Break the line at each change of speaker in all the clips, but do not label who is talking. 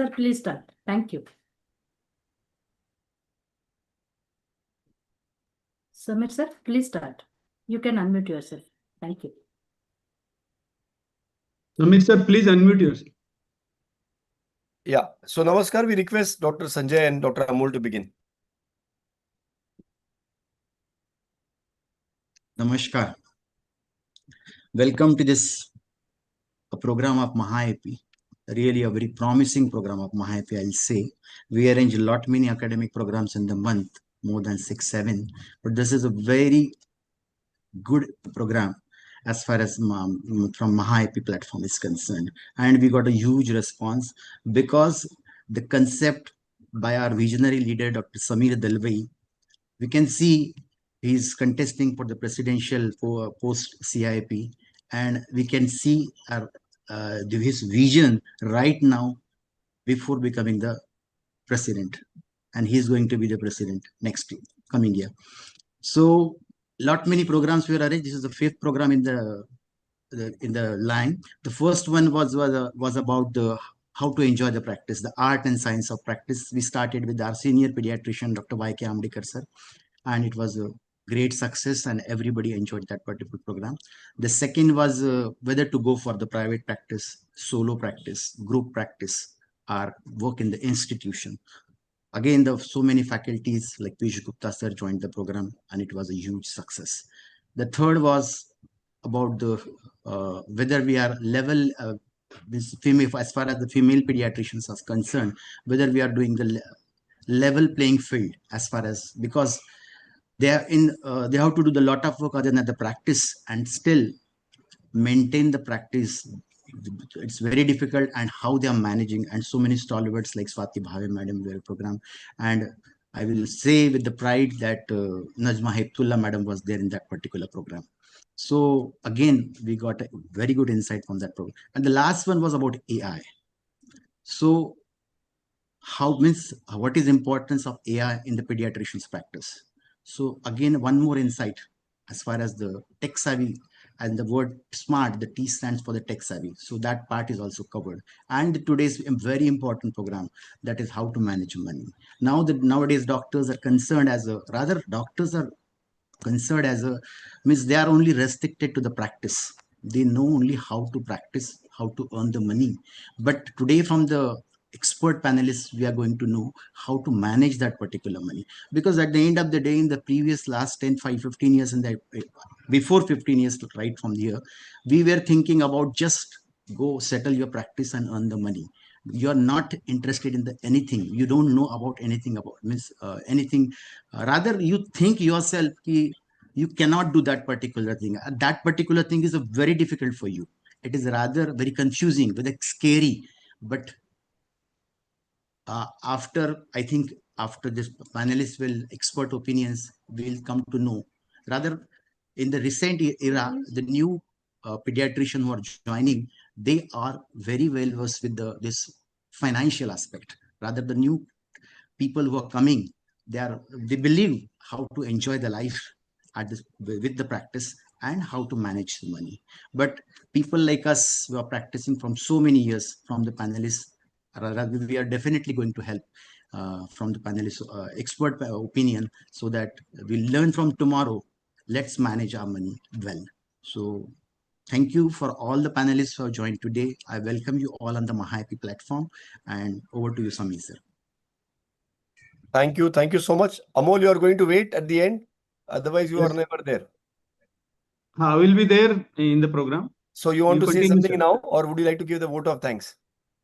Sir, please start. Thank you. Samir sir, please start. You can unmute yourself. Thank you.
Samir sir, please unmute yourself.
Yeah. So Namaskar, we request Dr. Sanjay and Dr. Amol to begin.
Namaskar. Welcome to this program of MAHAIAP. Really a very promising program of MAHAIAP, I'll say. We arrange many academic programs in the month, more than 6, 7. But this is a very good program as far as from MAHAIAP platform is concerned. And we got a huge response because the concept by our visionary leader, Dr. Samir Dalwai, we can see he's contesting for the presidential post CIP, and we can see his vision right now before becoming the president, and he's going to be the president next year, coming year. So many programs were arranged. This is the 5th program in the line. The first one was about the how to enjoy the practice, the art and science of practice. We started with our senior pediatrician, Dr. Y.K. Amdekar sir, and it was a great success and everybody enjoyed that particular program. The second was whether to go for the private practice, solo practice, group practice, or work in the institution. Again, so many faculties like Gupta sir joined the program, and it was a huge success. The third was about the whether we are level this female, as far as the female pediatricians are concerned, whether we are doing the level playing field, as far as, because they are in they have to do the lot of work other than the practice and still maintain the practice. It's very difficult, and how they are managing, and so many stalwarts like Swati Bhave madam were program, and I will say with the pride that Najma Heptullah madam was there in that particular program. So again, we got a very good insight from that program. And the last one was about AI. So what is importance of AI in the pediatrician's practice? So again, one more insight as far as the tech savvy, and the word SMART, the T stands for the tech savvy. So that part is also covered. And today's very important program, that is how to manage money. Nowadays doctors are concerned means they are only restricted to the practice. They know only how to practice, how to earn the money. But today from the expert panelists, we are going to know how to manage that particular money. Because at the end of the day, in the previous last 10, 5, 15 years, and before 15 years, right from here, we were thinking about just go settle your practice and earn the money. You're not interested in anything. You don't know about anything about anything. Rather, you think yourself you cannot do that particular thing. That particular thing is very difficult for you. It is rather very confusing, very scary. But after this panelists will expert opinions, we'll come to know. Rather, in the recent era, the new pediatrician who are joining, they are very well versed with this financial aspect. Rather, the new people who are coming, they believe how to enjoy the life with the practice and how to manage the money. But people like us who are practicing from so many years, from the panelists, we are definitely going to help from the panelists expert opinion, so that we learn from tomorrow. Let's manage our money well. So thank you for all the panelists who have joined today. I welcome you all on the MAHAIAP platform, and over to you, Samir sir.
Thank you. Thank you so much. Amol, you are going to wait at the end. Otherwise, you are never there.
I will be there in the program.
So you want to say something now, or would you like to give the vote of thanks?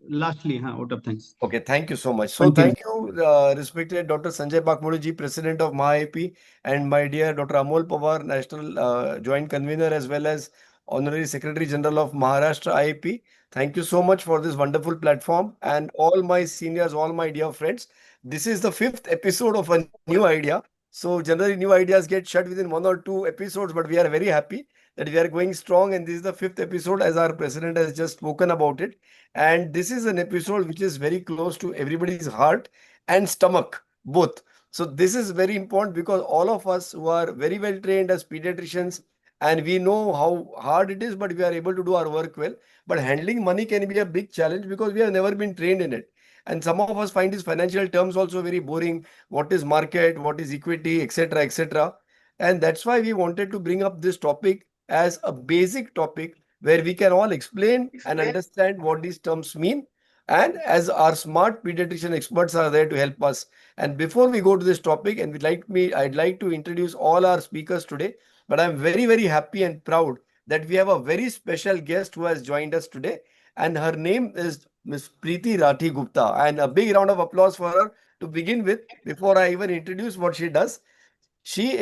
Lastly, vote of thanks.
Okay, thank you so much. So thank you, respected Dr. Sanjay Bakmoduji, President of MAHAIAP, and my dear Dr. Amol Pawar, National Joint Convener, as well as Honorary Secretary General of Maharashtra IAP. Thank you so much for this wonderful platform, and all my seniors, all my dear friends. This is the 5th episode of a new idea. So generally new ideas get shut within 1 or 2 episodes, but we are very happy that we are going strong, and this is the 5th episode, as our president has just spoken about it. And this is an episode which is very close to everybody's heart and stomach, both. So this is very important, because all of us who are very well trained as pediatricians, and we know how hard it is, but we are able to do our work well. But handling money can be a big challenge, because we have never been trained in it. And some of us find these financial terms also very boring. What is market? What is equity, etc., etc. And that's why we wanted to bring up this topic as a basic topic where we can all explain and understand what these terms mean. And as our smart pediatrician experts are there to help us. And before we go to this topic, and I'd like to introduce all our speakers today. But I'm very, very happy and proud that we have a very special guest who has joined us today. And her name is Miss Priti Rathi Gupta. And a big round of applause for her to begin with, before I even introduce what she does. She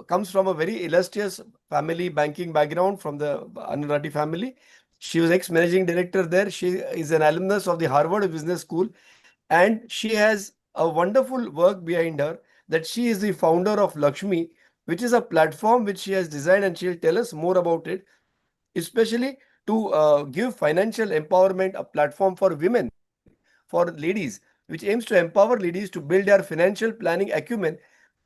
comes from a very illustrious family banking background from the Rathi family. She was ex-managing director there. She is an alumnus of the Harvard Business School, and she has a wonderful work behind her, that she is the founder of LXME, which is a platform which she has designed, and she'll tell us more about it, especially to give financial empowerment, a platform for women, for ladies, which aims to empower ladies to build their financial planning acumen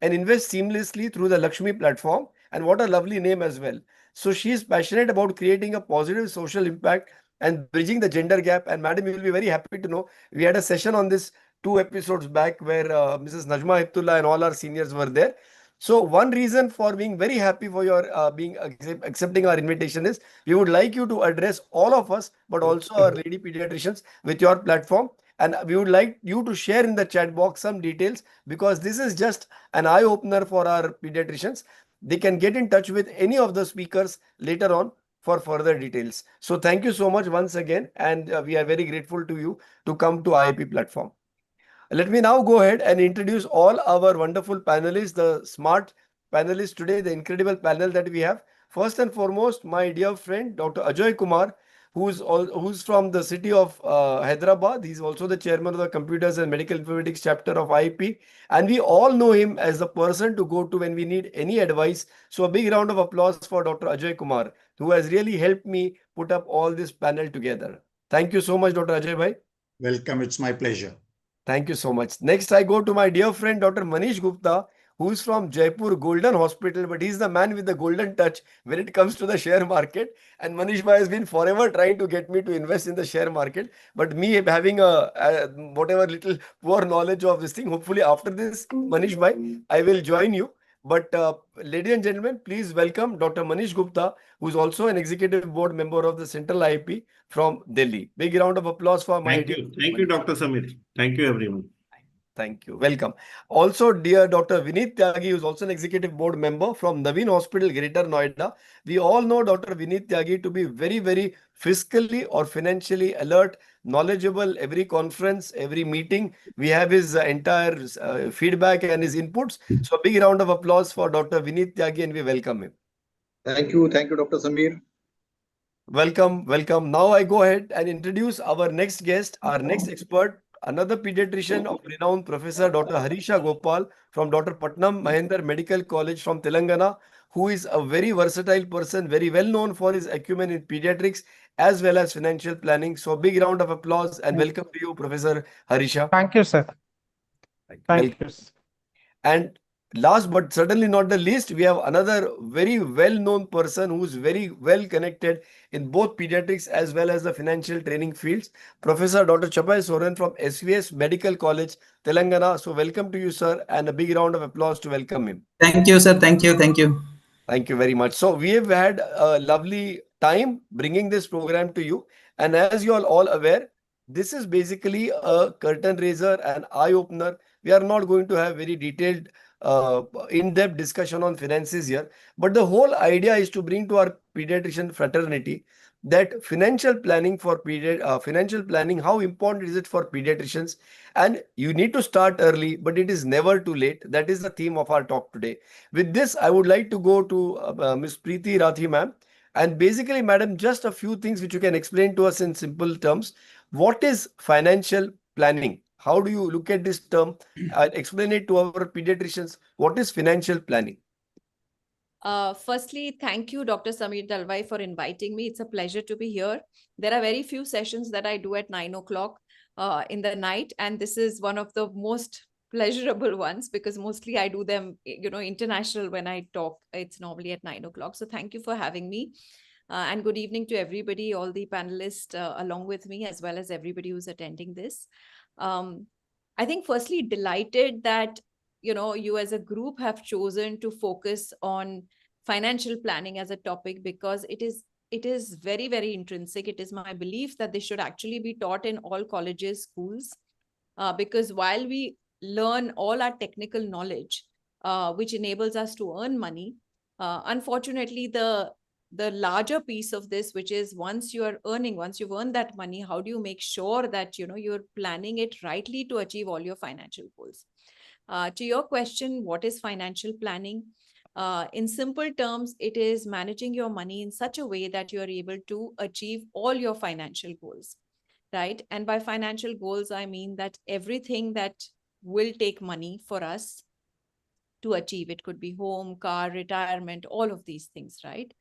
and invest seamlessly through the LXME platform. And what a lovely name as well. So she is passionate about creating a positive social impact and bridging the gender gap. And madam, you will be very happy to know we had a session on this 2 episodes back where Mrs. Najma Hiptullah and all our seniors were there. So one reason for being very happy for your accepting our invitation is we would like you to address all of us, but also our lady pediatricians with your platform. And we would like you to share in the chat box some details, because this is just an eye opener for our pediatricians. They can get in touch with any of the speakers later on for further details. So thank you so much once again. And we are very grateful to you to come to IIP platform. Let me now go ahead and introduce all our wonderful panelists, the smart panelists today, the incredible panel that we have. First and foremost, my dear friend, Dr. Ajoy Kumar, who's from the city of Hyderabad. He's also the chairman of the Computers and Medical Informatics chapter of IIP. And we all know him as the person to go to when we need any advice. So a big round of applause for Dr. Ajoy Kumar, who has really helped me put up all this panel together. Thank you so much, Dr. Ajoy bhai.
Welcome. It's my pleasure.
Thank you so much. Next, I go to my dear friend, Dr. Manish Gupta, who's from Jaipur Golden Hospital, but he's the man with the golden touch when it comes to the share market. And Manish bhai has been forever trying to get me to invest in the share market. But me having a whatever little poor knowledge of this thing, hopefully after this, Manish bhai, I will join you. But ladies and gentlemen, please welcome Dr. Manish Gupta, who is also an executive board member of the Central IIP from Delhi. Big round of applause for my dear.
Thank you, Dr. Samir. Thank you, everyone.
Thank you. Welcome. Also, dear Dr. Vineet Tyagi, who is also an executive board member from Navin Hospital, Greater Noida. We all know Dr. Vineet Tyagi to be very, very fiscally or financially alert, knowledgeable. Every conference, every meeting, we have his entire feedback and his inputs. So a big round of applause for Dr. Vineet Tyagi, and we welcome him.
Thank you, Dr. Samir.
Welcome, welcome. Now I go ahead and introduce our next guest, our next expert, another pediatrician of renown, Professor Dr. Harisha Gopal from Dr. Patnam Mahender Medical College from Telangana, who is a very versatile person, very well known for his acumen in pediatrics as well as financial planning. So big round of applause and welcome to you, Professor Harisha.
Thank you, sir. Thank you.
And last but certainly not the least, we have another very well-known person who's very well connected in both pediatrics as well as the financial training fields, Professor Dr. Chapay Soren from SVS Medical College, Telangana. So welcome to you, sir, and a big round of applause to welcome him.
Thank you, sir. Thank you. Thank you.
Thank you very much. So we have had a lovely time bringing this program to you. And as you are all aware, this is basically a curtain raiser, an eye-opener. We are not going to have very detailed in-depth discussion on finances here, but the whole idea is to bring to our pediatrician fraternity that financial planning, how important is it for pediatricians? And you need to start early, but it is never too late. That is the theme of our talk today. With this, I would like to go to Ms. Priti Rathi ma'am. And basically, madam, just a few things which you can explain to us in simple terms. What is financial planning? How do you look at this term? Explain it to our pediatricians. What is financial planning?
Firstly, thank you, Dr. Samir Dalwai, for inviting me. It's a pleasure to be here. There are very few sessions that I do at 9 o'clock in the night, and this is one of the most pleasurable ones because mostly I do them, international when I talk. It's normally at 9 o'clock. So thank you for having me. And good evening to everybody, all the panelists along with me, as well as everybody who's attending this. I think firstly, delighted that, you as a group have chosen to focus on financial planning as a topic, because it is very, very intrinsic. It is my belief that this should actually be taught in all colleges, schools, because while we learn all our technical knowledge, which enables us to earn money, unfortunately, the larger piece of this, which is once you've earned that money, how do you make sure that, you're planning it rightly to achieve all your financial goals? To your question, what is financial planning? In simple terms, it is managing your money in such a way that you are able to achieve all your financial goals, right? And by financial goals, I mean that everything that will take money for us to achieve, it could be home, car, retirement, all of these things, right?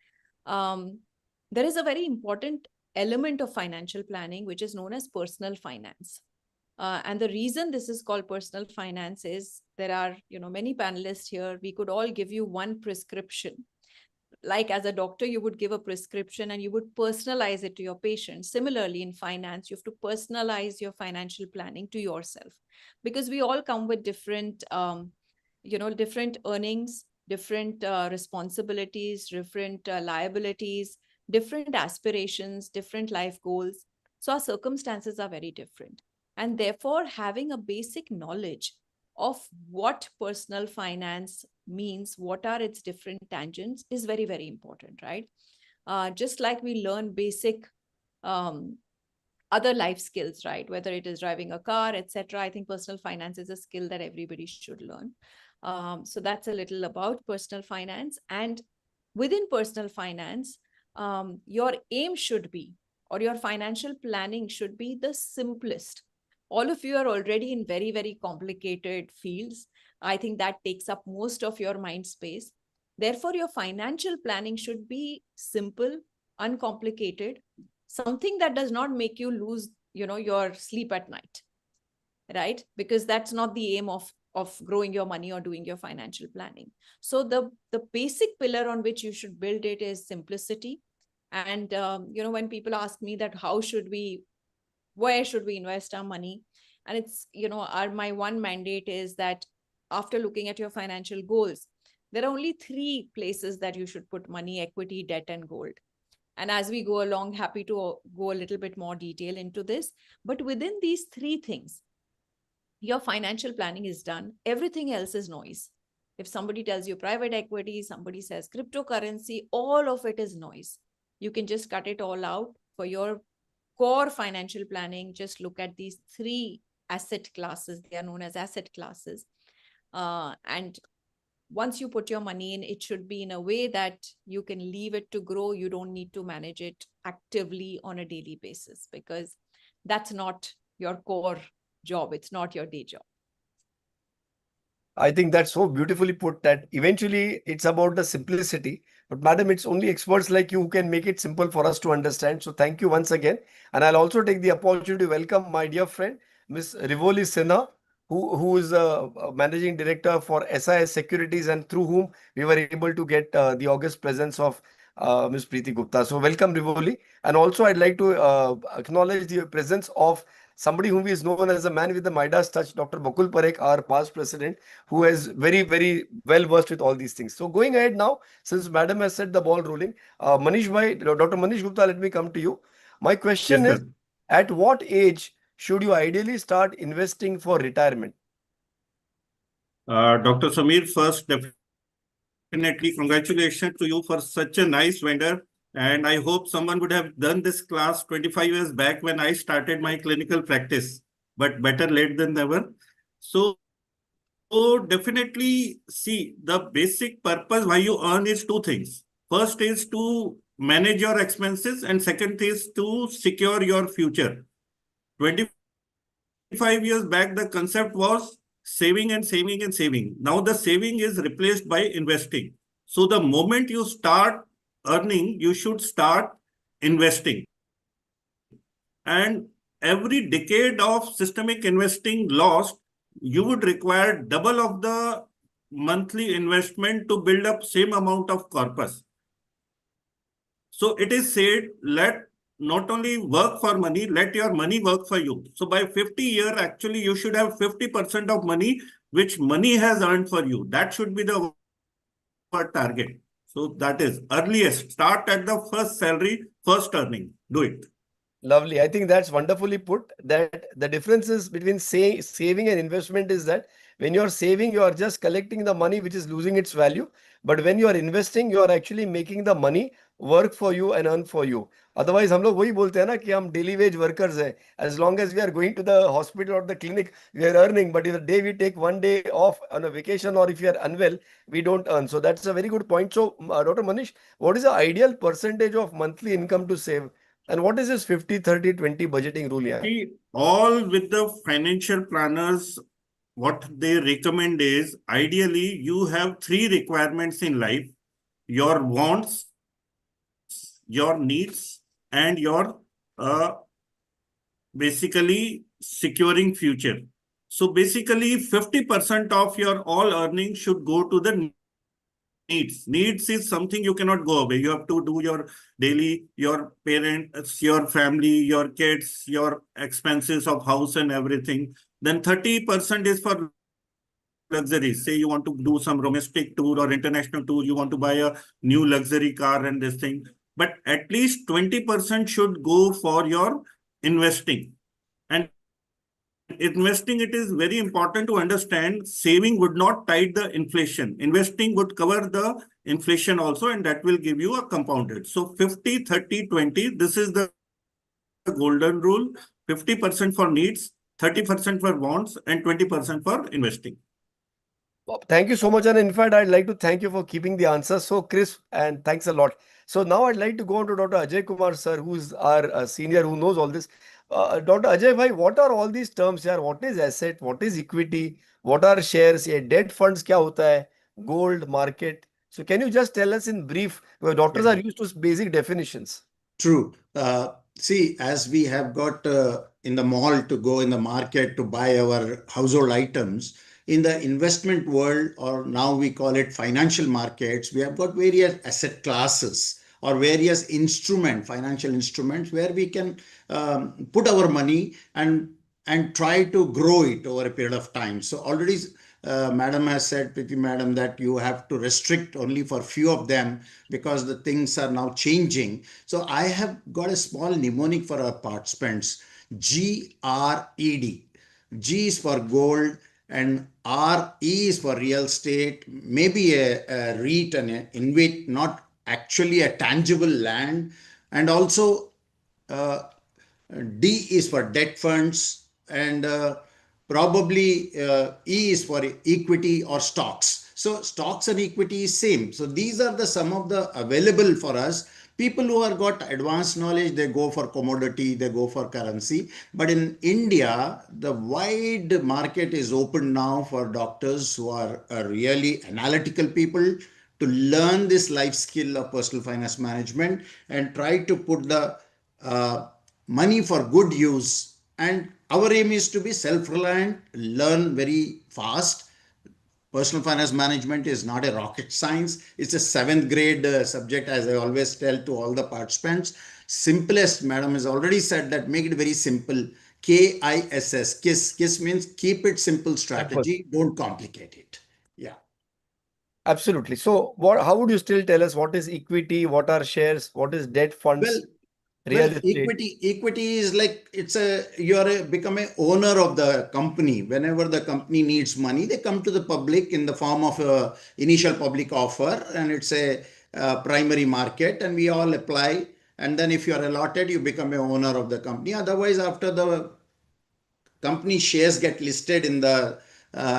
There is a very important element of financial planning, which is known as personal finance. And the reason this is called personal finance is there are, many panelists here. We could all give you one prescription. Like as a doctor, you would give a prescription and you would personalize it to your patient. Similarly, in finance, you have to personalize your financial planning to yourself, because we all come with different, different earnings, different responsibilities, different liabilities, different aspirations, different life goals. So our circumstances are very different. And therefore, having a basic knowledge of what personal finance means, what are its different tangents, is very, very important, right? Just like we learn basic other life skills, right? Whether it is driving a car, etc. I think personal finance is a skill that everybody should learn. So that's a little about personal finance. And within personal finance, your aim should be, or your financial planning should be the simplest. All of you are already in very, very complicated fields. I think that takes up most of your mind space. Therefore, your financial planning should be simple, uncomplicated, something that does not make you lose, your sleep at night, right? Because that's not the aim of growing your money or doing your financial planning. So the basic pillar on which you should build it is simplicity. And, when people ask me that where should we invest our money? And it's, my one mandate is that after looking at your financial goals, there are only 3 places that you should put money: equity, debt, and gold. And as we go along, happy to go a little bit more detail into this. But within these 3 things, your financial planning is done. Everything else is noise. If somebody tells you private equity, somebody says cryptocurrency, all of it is noise. You can just cut it all out. For your core financial planning, just look at these 3 asset classes. They are known as asset classes. And once you put your money in, it should be in a way that you can leave it to grow. You don't need to manage it actively on a daily basis, because that's not your core job. It's not your day job.
I think that's so beautifully put that eventually it's about the simplicity. But madam, it's only experts like you who can make it simple for us to understand. So thank you once again. And I'll also take the opportunity to welcome my dear friend, Ms. Rivoli Sinha, who is a managing director for SIS Securities, and through whom we were able to get the august presence of Ms. Priti Gupta. So welcome, Rivoli. And also I'd like to acknowledge the presence of somebody whom is known as a man with the Midas touch, Dr. Bakul Parekh, our past president, who is very, very well versed with all these things. So going ahead now, since madam has set the ball rolling, Manish bhai, Dr. Manish Gupta, let me come to you. My question
Yes,
is,
sir.
at what age should you ideally start investing for retirement?
Dr. Samir, first, definitely congratulations to you for such a nice vendor. And I hope someone would have done this class 25 years back when I started my clinical practice, but better late than never. So definitely see, the basic purpose why you earn is 2 things. First is to manage your expenses, and second is to secure your future. 25 years back, the concept was saving and saving and saving. Now the saving is replaced by investing. So the moment you start earning, you should start investing. And every decade of systemic investing lost, you would require double of the monthly investment to build up same amount of corpus. So it is said, let not only work for money, let your money work for you. So by 50 year, actually, you should have 50% of money, which money has earned for you. That should be the target. So that is earliest. Start at the first salary, first earning. Do it.
Lovely. I think that's wonderfully put, that the differences between saving and investment is that when you're saving, you are just collecting the money which is losing its value. But when you are investing, you are actually making the money work for you and earn for you. Otherwise, हम लोग वही बोलते हैं ना कि हम daily wage workers हैं. As long as we are going to the hospital or the clinic, we are earning. But if the day we take one day off on a vacation or if you are unwell, we don't earn. So that's a very good point. So, Dr. Manish, what is the ideal percentage of monthly income to save? And what is this 50-30-20 budgeting rule here?
See, all with the financial planners, what they recommend is ideally you have 3 requirements in life: your wants, your needs, and your basically securing future. So basically 50% of your all earnings should go to the needs. Needs is something you cannot go away. You have to do your daily, your parents, your family, your kids, your expenses of house and everything. Then 30% is for luxuries. Say you want to do some domestic tour or international tour, you want to buy a new luxury car and this thing. But at least 20% should go for your investing. And investing, it is very important to understand, saving would not tide the inflation. Investing would cover the inflation also, and that will give you a compounded. So 50-30-20, this is the golden rule. 50% for needs, 30% for wants, and 20% for investing.
Thank you so much. And in fact, I'd like to thank you for keeping the answers so crisp, and thanks a lot. So now I'd like to go on to Dr. Ajoy Kumar, sir, who's our senior, who knows all this. Dr. Ajoy bhai, what are all these terms here? What is asset? What is equity? What are shares? Debt funds kya hota hai? Gold, market. So can you just tell us in brief? Because doctors are used to basic definitions.
True. See, as we have got in the mall to go in the market to buy our household items, in the investment world, or now we call it financial markets, we have got various asset classes or various financial instruments where we can put our money and try to grow it over a period of time. So already Madam has said, Priti Madam, that you have to restrict only for few of them because the things are now changing. So I have got a small mnemonic for our participants: GRED. G is for gold, and RE is for real estate, maybe a REIT and an InvIT, not actually a tangible land. And also D is for debt funds, and probably E is for equity or stocks. So stocks and equity is same. So these are the some of the available for us. People who have got advanced knowledge, they go for commodity, they go for currency. But in India, the wide market is open now for doctors who are really analytical people to learn this life skill of personal finance management and try to put the money for good use. And our aim is to be self-reliant, learn very fast. Personal finance management is not a rocket science. It's a 7th grade subject, as I always tell to all the participants. Simplest, Madam has already said that, make it very simple. KISS. KISS means keep it simple strategy. Don't complicate it. Yeah.
Absolutely. So how would you still tell us what is equity, what are shares, what is debt funds?
Well, equity is like become a owner of the company. Whenever the company needs money, they come to the public in the form of a initial public offer, and it's a primary market, and we all apply. And then if you are allotted, you become a owner of the company. Otherwise, after the company shares get listed in the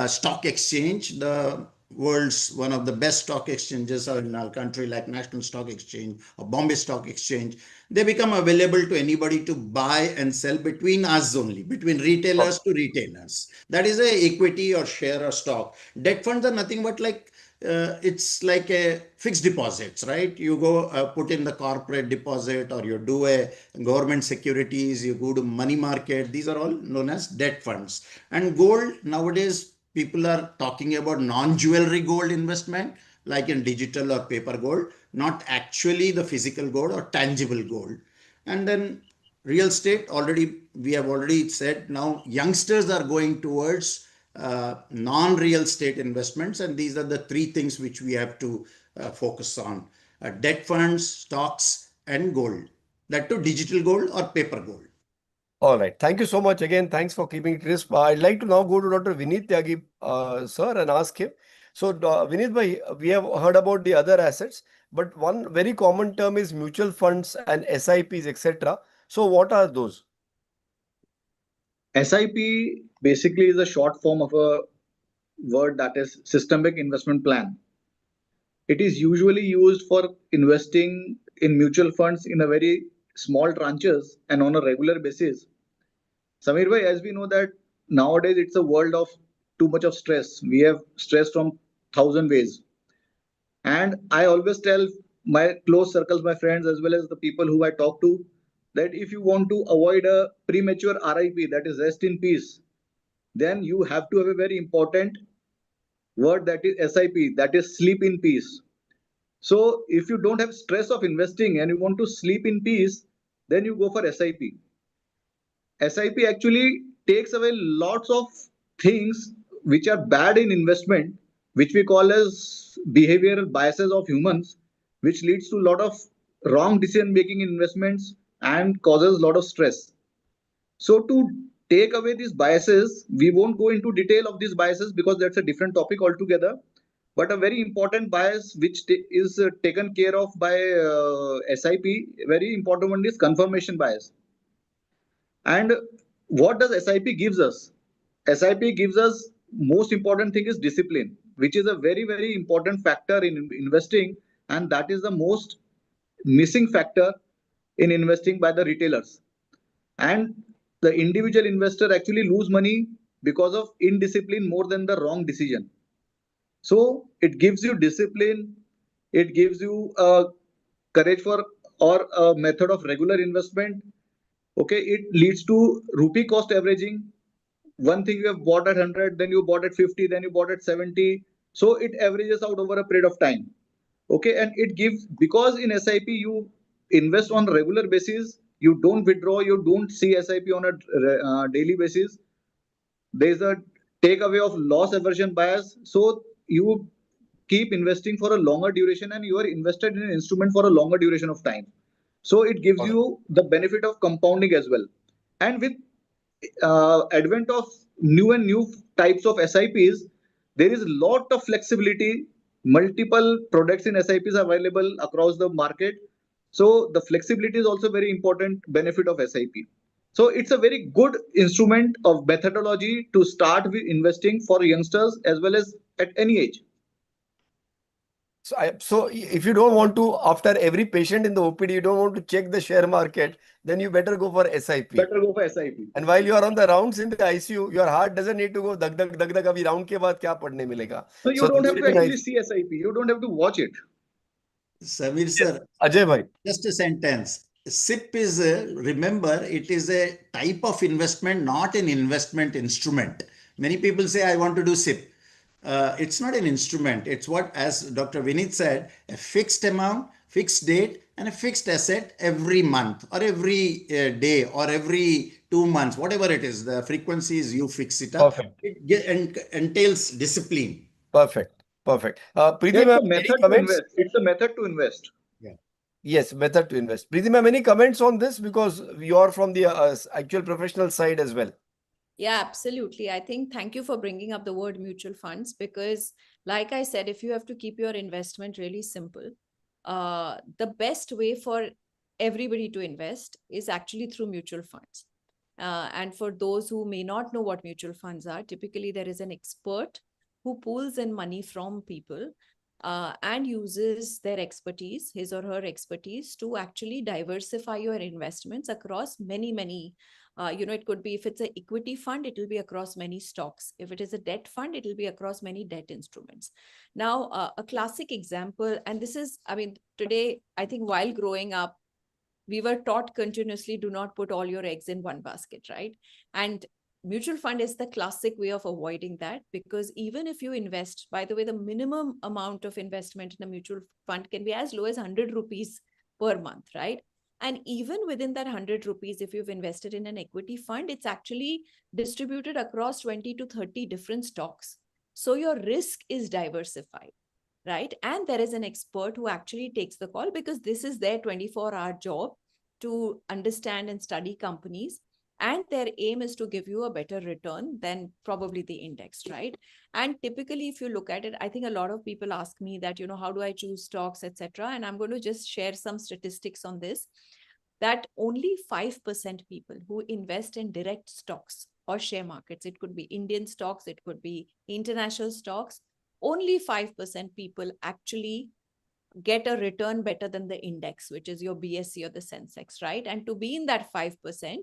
stock exchange, the world's one of the best stock exchanges are in our country, like National Stock Exchange or Bombay Stock Exchange, they become available to anybody to buy and sell between us only, between retailers to retailers. That is a equity or share or stock. Debt funds are nothing but like it's like a fixed deposits, right? You go put in the corporate deposit, or you do a government securities, you go to money market. These are all known as debt funds. And gold, nowadays people are talking about non-jewelry gold investment. like in digital or paper gold, not actually the physical gold or tangible gold. And then real estate, we have already said, now youngsters are going towards non-real estate investments, and these are the three things which we have to focus on: debt funds, stocks, and gold. That too, digital gold or paper gold.
All right. Thank you so much again. Thanks for keeping it crisp. I'd like to now go to Dr. Vineet Tyagi, sir, and ask him. So, Vineet bhai, we have heard about the other assets, but one very common term is mutual funds and SIPs, etc. So, what are those?
SIP basically is a short form of a word that is systemic investment plan. It is usually used for investing in mutual funds in a very small tranches and on a regular basis. Samir bhai, as we know that nowadays it's a world of too much of stress. We have stress from 1,000 ways. And I always tell my close circles, my friends, as well as the people who I talk to, that if you want to avoid a premature RIP, that is rest in peace, then you have to have a very important word, that is SIP, that is sleep in peace. So if you don't have stress of investing and you want to sleep in peace, then you go for SIP. SIP actually takes away lots of things which are bad in investment, which we call as behavioral biases of humans, which leads to a lot of wrong decision making in investments and causes a lot of stress. So to take away these biases, we won't go into detail of these biases because that's a different topic altogether. But a very important bias which is taken care of by SIP, very important one, is confirmation bias. And what does SIP gives us? SIP gives us, most important thing is discipline, which is a very, very important factor in investing. And that is the most missing factor in investing by the retailers. And the individual investor actually lose money because of indiscipline more than the wrong decision. So it gives you discipline, it gives you courage for or a method of regular investment. Okay, it leads to rupee cost averaging. One thing you have bought at 100, then you bought at 50, then you bought at 70. So it averages out over a period of time. Okay, and it gives, because in SIP you invest on a regular basis, you don't withdraw, you don't see SIP on a daily basis. There is a takeaway of loss aversion bias. So you keep investing for a longer duration and you are invested in an instrument for a longer duration of time. So it gives you the benefit of compounding as well. And with advent of new types of SIPs, there is a lot of flexibility. Multiple products in SIPs are available across the market. So the flexibility is also very important benefit of SIP. So it's a very good instrument of methodology to start with investing for youngsters as well as at any age. So if you don't want to, after every patient in the OPD, you don't want to check the share market, then you better go for SIP. Better go for SIP.
And while you are on the rounds in the ICU, your heart doesn't need to go dag dag dag dag. Abhi round ke baad kya padne milega.
So you don't have to actually see SIP. You don't have to watch it.
Samir sir,
Ajay bhai,
just a sentence. SIP is remember, it is a type of investment, not an investment instrument. Many people say, I want to do SIP. It's not an instrument. It's what, as Dr. Vineet said, a fixed amount, fixed date, and a fixed asset every month or every day or every 2 months, whatever it is. The frequencies, you fix it up.
Perfect.
It entails discipline.
Perfect. Perfect. Priti,
It's a method to invest. It's a method to invest.
Yeah.
Yes, method to invest. Priti ma'am, any comments on this? Because you are from the actual professional side as well.
Yeah, absolutely. I think thank you for bringing up the word mutual funds, because like I said, if you have to keep your investment really simple, the best way for everybody to invest is actually through mutual funds. And for those who may not know what mutual funds are, typically there is an expert who pulls in money from people and uses their expertise, his or her expertise, to actually diversify your investments across many it could be, if it's an equity fund, it will be across many stocks. If it is a debt fund, it will be across many debt instruments. Now, a classic example, and this is, I mean, today, I think while growing up, we were taught continuously, do not put all your eggs in one basket, right? And mutual fund is the classic way of avoiding that, because even if you invest, by the way, the minimum amount of investment in a mutual fund can be as low as 100 rupees per month, right? And even within that 100 rupees, if you've invested in an equity fund, it's actually distributed across 20 to 30 different stocks. So your risk is diversified, right? And there is an expert who actually takes the call, because this is their 24-hour job to understand and study companies. And their aim is to give you a better return than probably the index, right? And typically, if you look at it, I think a lot of people ask me that, how do I choose stocks, etc. And I'm going to just share some statistics on this, that only 5% people who invest in direct stocks or share markets, it could be Indian stocks, it could be international stocks, only 5% people actually get a return better than the index, which is your BSE or the Sensex, right? And to be in that 5%,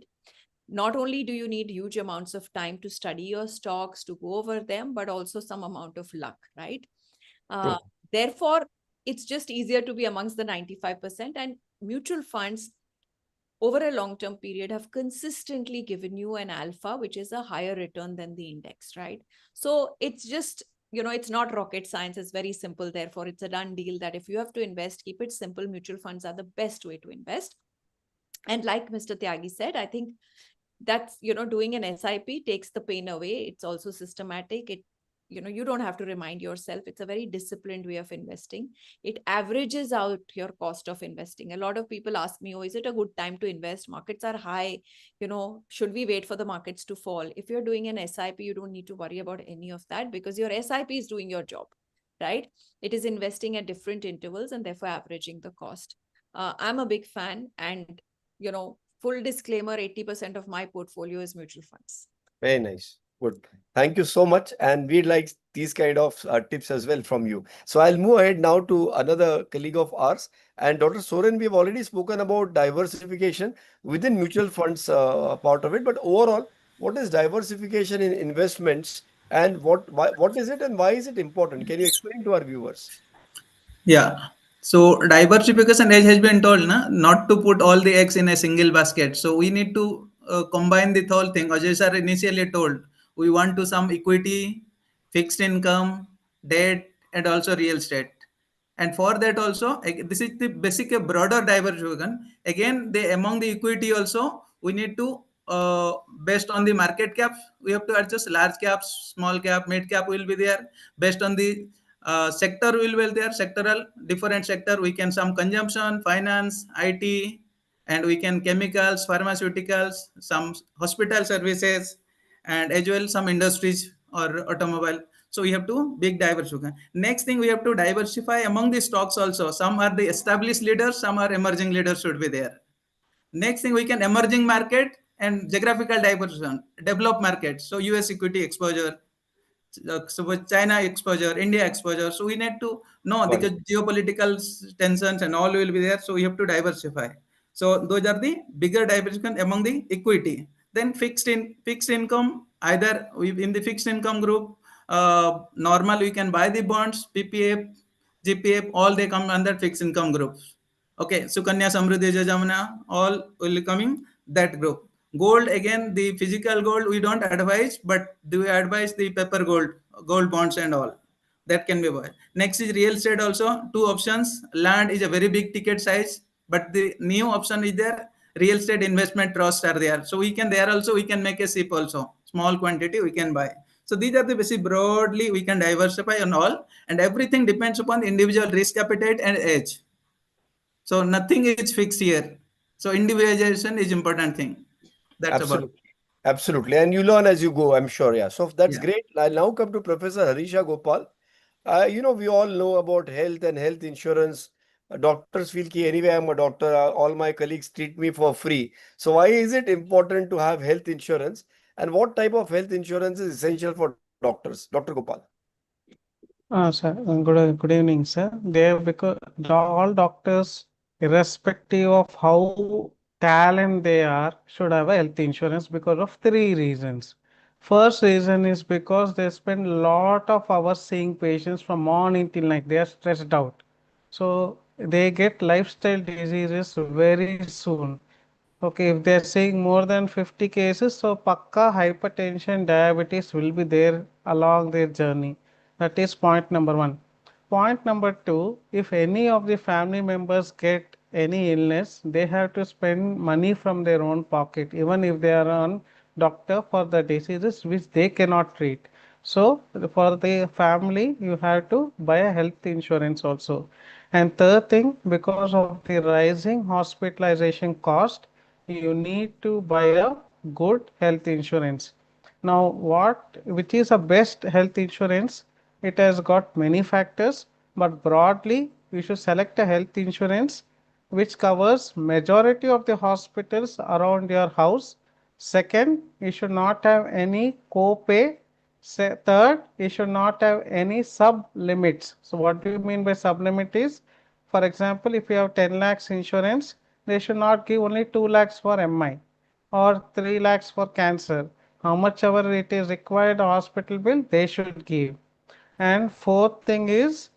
not only do you need huge amounts of time to study your stocks, to go over them, but also some amount of luck, right? Therefore, it's just easier to be amongst the 95%. And mutual funds over a long-term period have consistently given you an alpha, which is a higher return than the index, right? So it's just, it's not rocket science. It's very simple. Therefore, it's a done deal that if you have to invest, keep it simple. Mutual funds are the best way to invest. And like Mr. Tyagi said, I think that's, doing an SIP takes the pain away. It's also systematic. You don't have to remind yourself. It's a very disciplined way of investing. It averages out your cost of investing. A lot of people ask me, is it a good time to invest? Markets are high. Should we wait for the markets to fall? If you're doing an SIP, you don't need to worry about any of that, because your SIP is doing your job, right? It is investing at different intervals and therefore averaging the cost. I'm a big fan, and, full disclaimer, 80% of my portfolio is mutual funds.
Very nice. Good. Thank you so much. And we'd like these kind of tips as well from you. So I'll move ahead now to another colleague of ours. And Dr. Soren, we've already spoken about diversification within mutual funds part of it. But overall, what is diversification in investments, and what is it and why is it important? Can you explain to our viewers?
Yeah. So diversification, as has been told, not to put all the eggs in a single basket. So we need to combine the whole thing. Ajoy sir initially told we want to some equity, fixed income, debt, and also real estate. And for that also, this is the basic broader diversification. Again, among the equity also, we need to based on the market cap, we have to adjust. Large caps, small cap, mid cap will be there. Based on the sector will be there, sectoral, different sector. We can some consumption, finance, IT, and we can chemicals, pharmaceuticals, some hospital services, and as well some industries or automobile. So we have to big diversify. Next thing, we have to diversify among the stocks also. Some are the established leaders, some are emerging leaders should be there. Next thing, we can emerging market and geographical diversification, developed markets. So US equity exposure, so China exposure, India exposure. So we need to know the geopolitical tensions and all will be there. So we have to diversify. So those are the bigger diversification among the equity. Then fixed income, either in the fixed income group, normal we can buy the bonds, PPF, GPF, all they come under fixed income groups. Okay, Sukanya Samruddhi Yojana, all will coming that group. Gold, again, the physical gold we don't advise, but do we advise the paper gold bonds and all that can be bought. Next is real estate also, two options. Land is a very big ticket size, but the new option is there. Real estate investment trusts are there. So we can there also, we can make a SIP also. Small quantity we can buy. So these are the basic broadly we can diversify on all, and everything depends upon individual risk appetite and age. So nothing is fixed here. So individualization is important thing. That's
Absolutely.
about.
Absolutely. And you learn as you go, I'm sure. Yeah. So that's great. I'll now come to Professor Harisha Gopal. We all know about health and health insurance. Doctors feel ki anyway, I'm a doctor. All my colleagues treat me for free. So why is it important to have health insurance? And what type of health insurance is essential for doctors? Dr. Gopal.
Sir, good evening, sir. Because all doctors, irrespective of how talent they are, should have a health insurance because of three reasons. First reason is because they spend a lot of hours seeing patients from morning till night. They are stressed out. So they get lifestyle diseases very soon. Okay, if they're seeing more than 50 cases, so pakka hypertension, diabetes will be there along their journey. That is point number one. Point number two, if any of the family members get any illness, they have to spend money from their own pocket, even if they are on doctor for the diseases which they cannot treat. So for the family, you have to buy a health insurance also. And third thing, because of the rising hospitalization cost, you need to buy a good health insurance. Now, which is a best health insurance? It has got many factors, but broadly, you should select a health insurance which covers majority of the hospitals around your house. Second, you should not have any co-pay. Third, you should not have any sub limits. So what do you mean by sub limit is, for example, if you have 10 lakhs insurance, they should not give only 2 lakhs for MI or 3 lakhs for cancer. How much ever it is required hospital bill, they should give. And fourth thing is,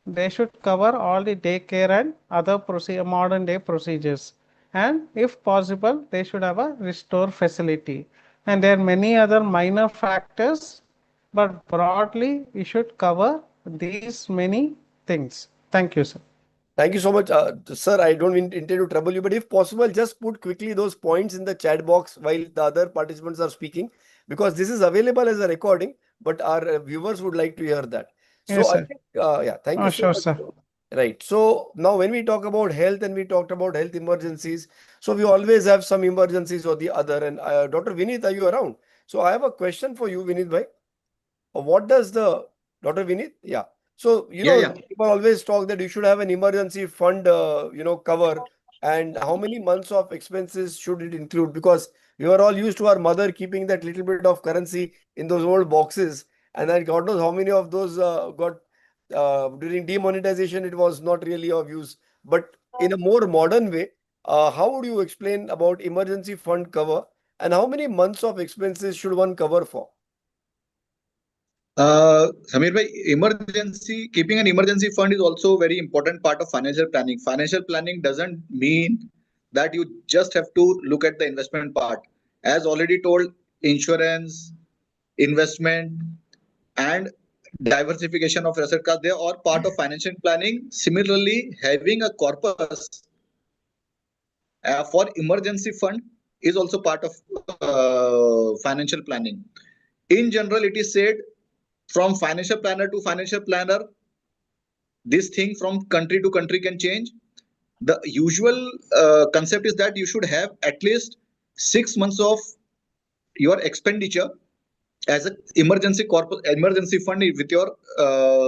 they should cover all the daycare and other modern day procedures. And if possible, they should have a restore facility. And there are many other minor factors, but broadly, we should cover these many things. Thank you, sir.
Thank you so much, sir. I don't intend to trouble you, but if possible, just put quickly those points in the chat box while the other participants are speaking, because this is available as a recording, but our viewers would like to hear that. So
Yes,
I
sir.
think, yeah, thank you so
Sure,
much.
sir.
Right. So now when we talk about health and we talked about health emergencies, so we always have some emergencies or the other. And Dr. Vineet, are you around? So I have a question for you, Vineet bhai. What does the Dr. Vineet? Yeah. So, people always talk that you should have an emergency fund, cover, and how many months of expenses should it include? Because we were all used to our mother keeping that little bit of currency in those old boxes, and then God knows how many of those got during demonetization. It was not really of use. But in a more modern way, how would you explain about emergency fund cover, and how many months of expenses should one cover for?
Samir bhai, keeping an emergency fund is also a very important part of financial planning. Financial planning doesn't mean that you just have to look at the investment part. As already told, insurance, investment, and diversification of asset class, they are all part of financial planning. Similarly, having a corpus for emergency fund is also part of financial planning. In general, it is said from financial planner to financial planner, this thing from country to country can change. The usual concept is that you should have at least 6 months of your expenditure as an emergency fund with your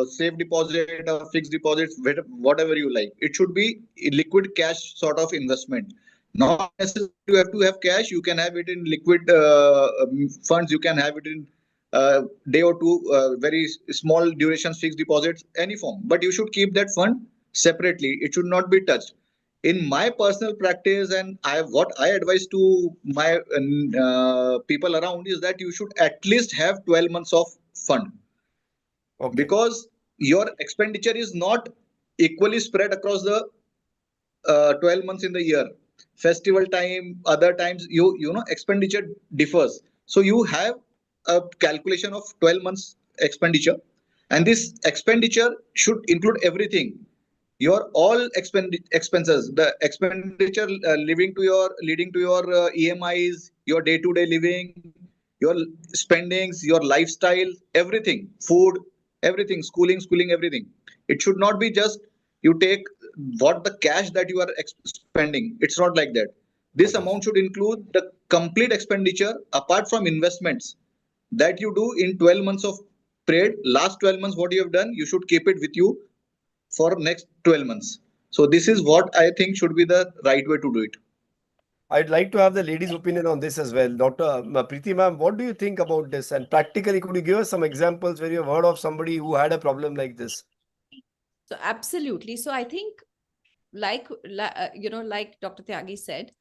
safe deposit or fixed deposits, whatever you like. It should be liquid cash sort of investment. Not necessarily you have to have cash. You can have it in liquid funds. You can have it in day or two, very small durations, fixed deposits, any form. But you should keep that fund separately. It should not be touched. In my personal practice, and what I advise to my people around is that you should at least have 12 months of fund. Okay. Because your expenditure is not equally spread across the 12 months in the year. Festival time, other times, expenditure differs. So you have a calculation of 12 months expenditure, and this expenditure should include everything. Your all expenses, the expenditure leading to your EMIs, your day-to-day living, your spendings, your lifestyle, everything, food, everything, schooling, everything. It should not be just you take what the cash that you are spending. It's not like that. This amount should include the complete expenditure apart from investments that you do in 12 months of period. Last 12 months, what you have done, you should keep it with you for next 12 months. So this is what I think should be the right way to do it.
I'd like to have the ladies' opinion on this as well. Dr. Priti ma'am, what do you think about this? And practically, could you give us some examples where you have heard of somebody who had a problem like this?
So absolutely. So I think like Dr. Tyagi said,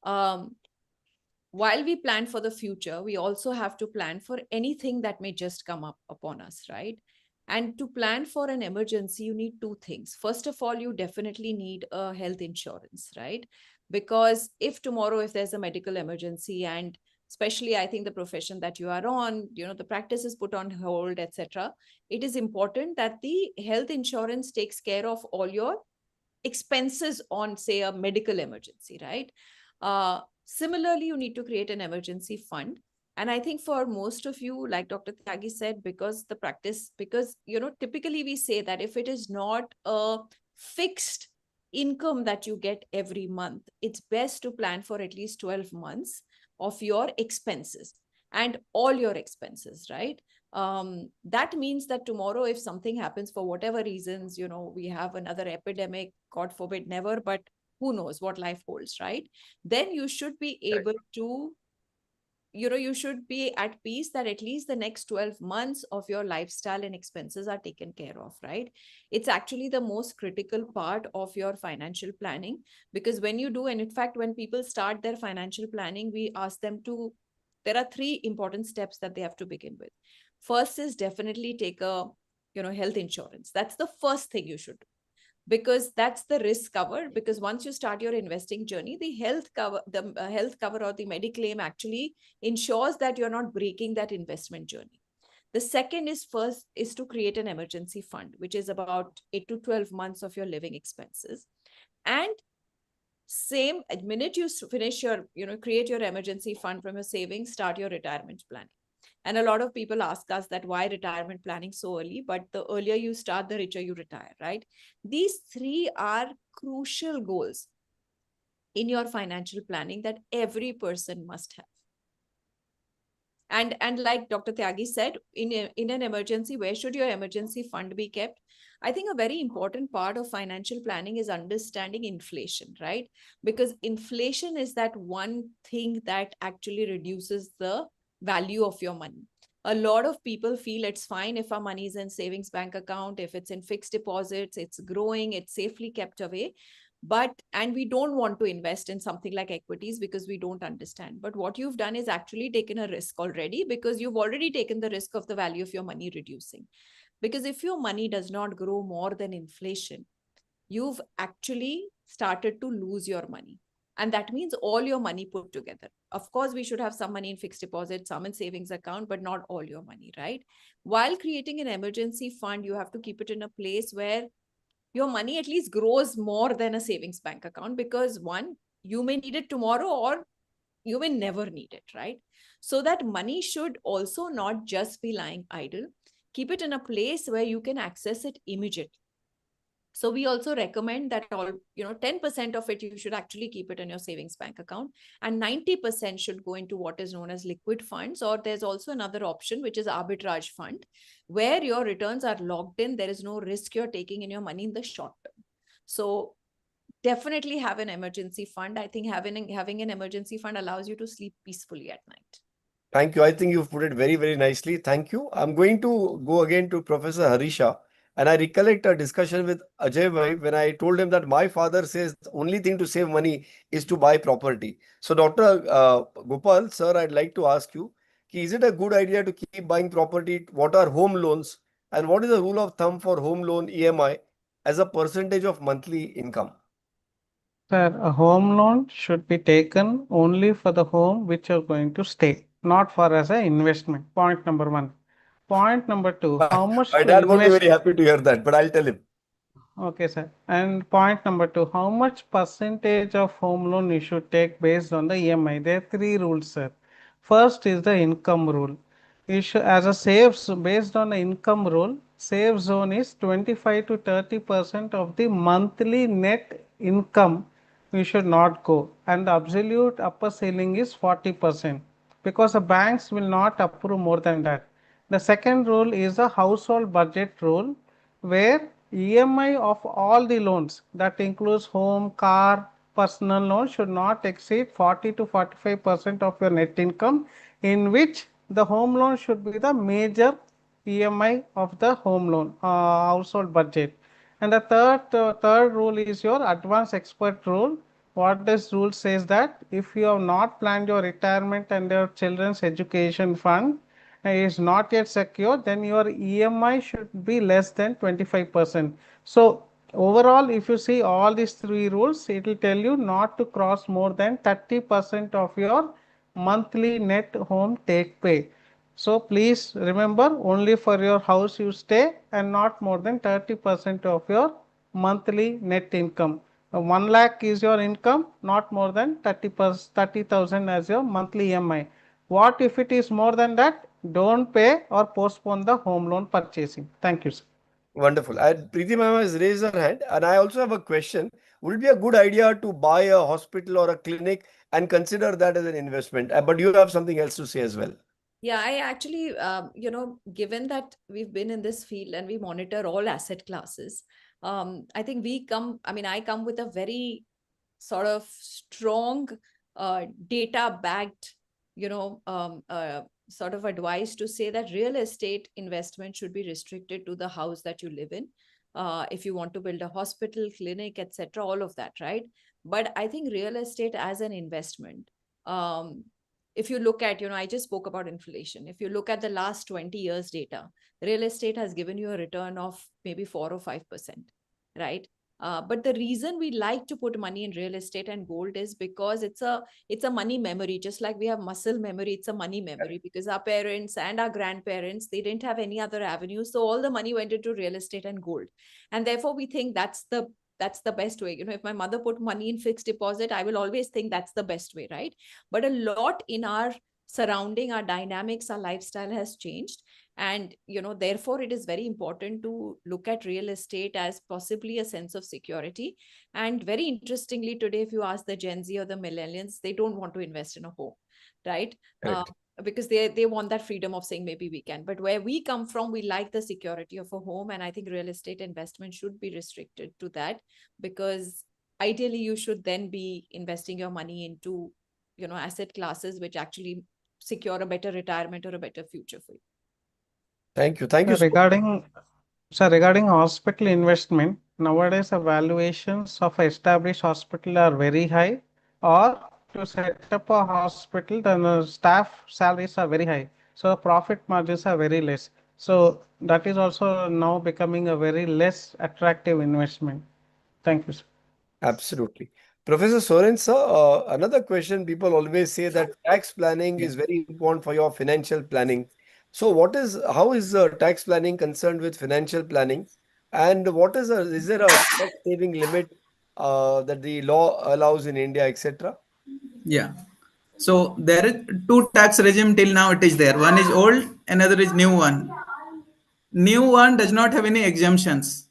while we plan for the future, we also have to plan for anything that may just come up upon us, right? And to plan for an emergency, you need two things. First of all, you definitely need a health insurance, right? Because if tomorrow, if there's a medical emergency, and especially I think the profession that you are on, the practice is put on hold, etc., it is important that the health insurance takes care of all your expenses on, say, a medical emergency, right? Similarly, you need to create an emergency fund. And I think for most of you, like Dr. Tyagi said, because typically we say that if it is not a fixed income that you get every month, it's best to plan for at least 12 months of your expenses and all your expenses, right? That means that tomorrow, if something happens for whatever reasons, we have another epidemic, God forbid, never, but who knows what life holds, right? Then you should be able to, you should be at peace that at least the next 12 months of your lifestyle and expenses are taken care of, right? It's actually the most critical part of your financial planning, because when you do, and in fact, when people start their financial planning, we ask them to, there are 3 important steps that they have to begin with. First is definitely take a, health insurance. That's the first thing you should do, because that's the risk cover. Because once you start your investing journey, the health cover or the Mediclaim actually ensures that you're not breaking that investment journey. The second is to create an emergency fund, which is about 8 to 12 months of your living expenses. And same, at minute you finish your, create your emergency fund from your savings, start your retirement planning. And a lot of people ask us that why retirement planning so early, but the earlier you start, the richer you retire, right? These 3 are crucial goals in your financial planning that every person must have. And like Dr. Tyagi said, in an emergency, where should your emergency fund be kept? I think a very important part of financial planning is understanding inflation, right? Because inflation is that one thing that actually reduces the value of your money. A lot of people feel it's fine if our money is in savings bank account, if it's in fixed deposits, it's growing, it's safely kept away. And we don't want to invest in something like equities because we don't understand. But what you've done is actually taken a risk already, because you've already taken the risk of the value of your money reducing. Because if your money does not grow more than inflation, you've actually started to lose your money. And that means all your money put together. Of course, we should have some money in fixed deposit, some in savings account, but not all your money, right? While creating an emergency fund, you have to keep it in a place where your money at least grows more than a savings bank account, because one, you may need it tomorrow or you may never need it, right? So that money should also not just be lying idle. Keep it in a place where you can access it immediately. So we also recommend that 10% of it, you should actually keep it in your savings bank account, and 90% should go into what is known as liquid funds. Or there's also another option, which is arbitrage fund, where your returns are locked in. There is no risk you're taking in your money in the short term. So definitely have an emergency fund. I think having an emergency fund allows you to sleep peacefully at night.
Thank you. I think you've put it very, very nicely. Thank you. I'm going to go again to Professor Harisha. And I recollect a discussion with Ajoy when I told him that my father says the only thing to save money is to buy property. So Dr. Gopal, sir, I'd like to ask you, is it a good idea to keep buying property? What are home loans? And what is the rule of thumb for home loan EMI as a percentage of monthly income?
Sir, a home loan should be taken only for the home which you're going to stay, not for as an investment. Point number 1. Point number 2, how much
My
to
dad won't be
invest?
very happy to hear that, but I'll tell him.
Okay, sir. And point number 2, how much percentage of home loan you should take based on the EMI? There are 3 rules, sir. First is the income rule. You should, as a based on the income rule, safe zone is 25 to 30% of the monthly net income. You should not go, and the absolute upper ceiling is 40%, because the banks will not approve more than that. The second rule is a household budget rule, where EMI of all the loans, that includes home, car, personal loan, should not exceed 40 to 45% of your net income, in which the home loan should be the major EMI of the home loan, household budget. And the third rule is your advance expert rule. What this rule says that if you have not planned your retirement and your children's education fund is not yet secure, then your EMI should be less than 25%. So overall, if you see all these three rules, it will tell you not to cross more than 30% of your monthly net home take pay. So please remember, only for your house you stay and not more than 30% of your monthly net income. 1 lakh is your income, not more than 30,000 as your monthly EMI. What if it is more than that? Don't pay or postpone the home loan purchasing. Thank you, sir.
Wonderful. And Preeti ma'am has raised her hand, and I also have a question. Would it be a good idea to buy a hospital or a clinic and consider that as an investment? But you have something else to say as well.
Yeah, I actually, given that we've been in this field and we monitor all asset classes, I think I come with a very sort of strong data-backed, sort of advice to say that real estate investment should be restricted to the house that you live in. If you want to build a hospital, clinic, etc., all of that, right? But I think real estate as an investment, if you look at, I just spoke about inflation. If you look at the last 20 years data, real estate has given you a return of maybe 4 or 5%, right? But the reason we like to put money in real estate and gold is because it's a money memory. Just like we have muscle memory, it's a money memory, because our parents and our grandparents, they didn't have any other avenue. So all the money went into real estate and gold. And therefore we think that's the best way. If my mother put money in fixed deposit, I will always think that's the best way, right? But a lot in our surrounding, our dynamics, our lifestyle has changed. And, therefore it is very important to look at real estate as possibly a sense of security. And very interestingly, today, if you ask the Gen Z or the millennials, they don't want to invest in a home, right? Because they want that freedom of saying maybe we can. But where we come from, we like the security of a home. And I think real estate investment should be restricted to that, because ideally you should then be investing your money into, asset classes which actually secure a better retirement or a better future for you.
Thank you. Thank you.
Regarding hospital investment, nowadays the valuations of established hospital are very high, or to set up a hospital, then the staff salaries are very high. So the profit margins are very less. So that is also now becoming a very less attractive investment. Thank you, sir.
Absolutely. Professor Soren, sir, another question, people always say that tax planning is very important for your financial planning. So how is tax planning concerned with financial planning? And is there a tax saving limit that the law allows in India, etc.?
Yeah. So there is two tax regime till now it is there. One is old, another is new one. New one does not have any exemptions.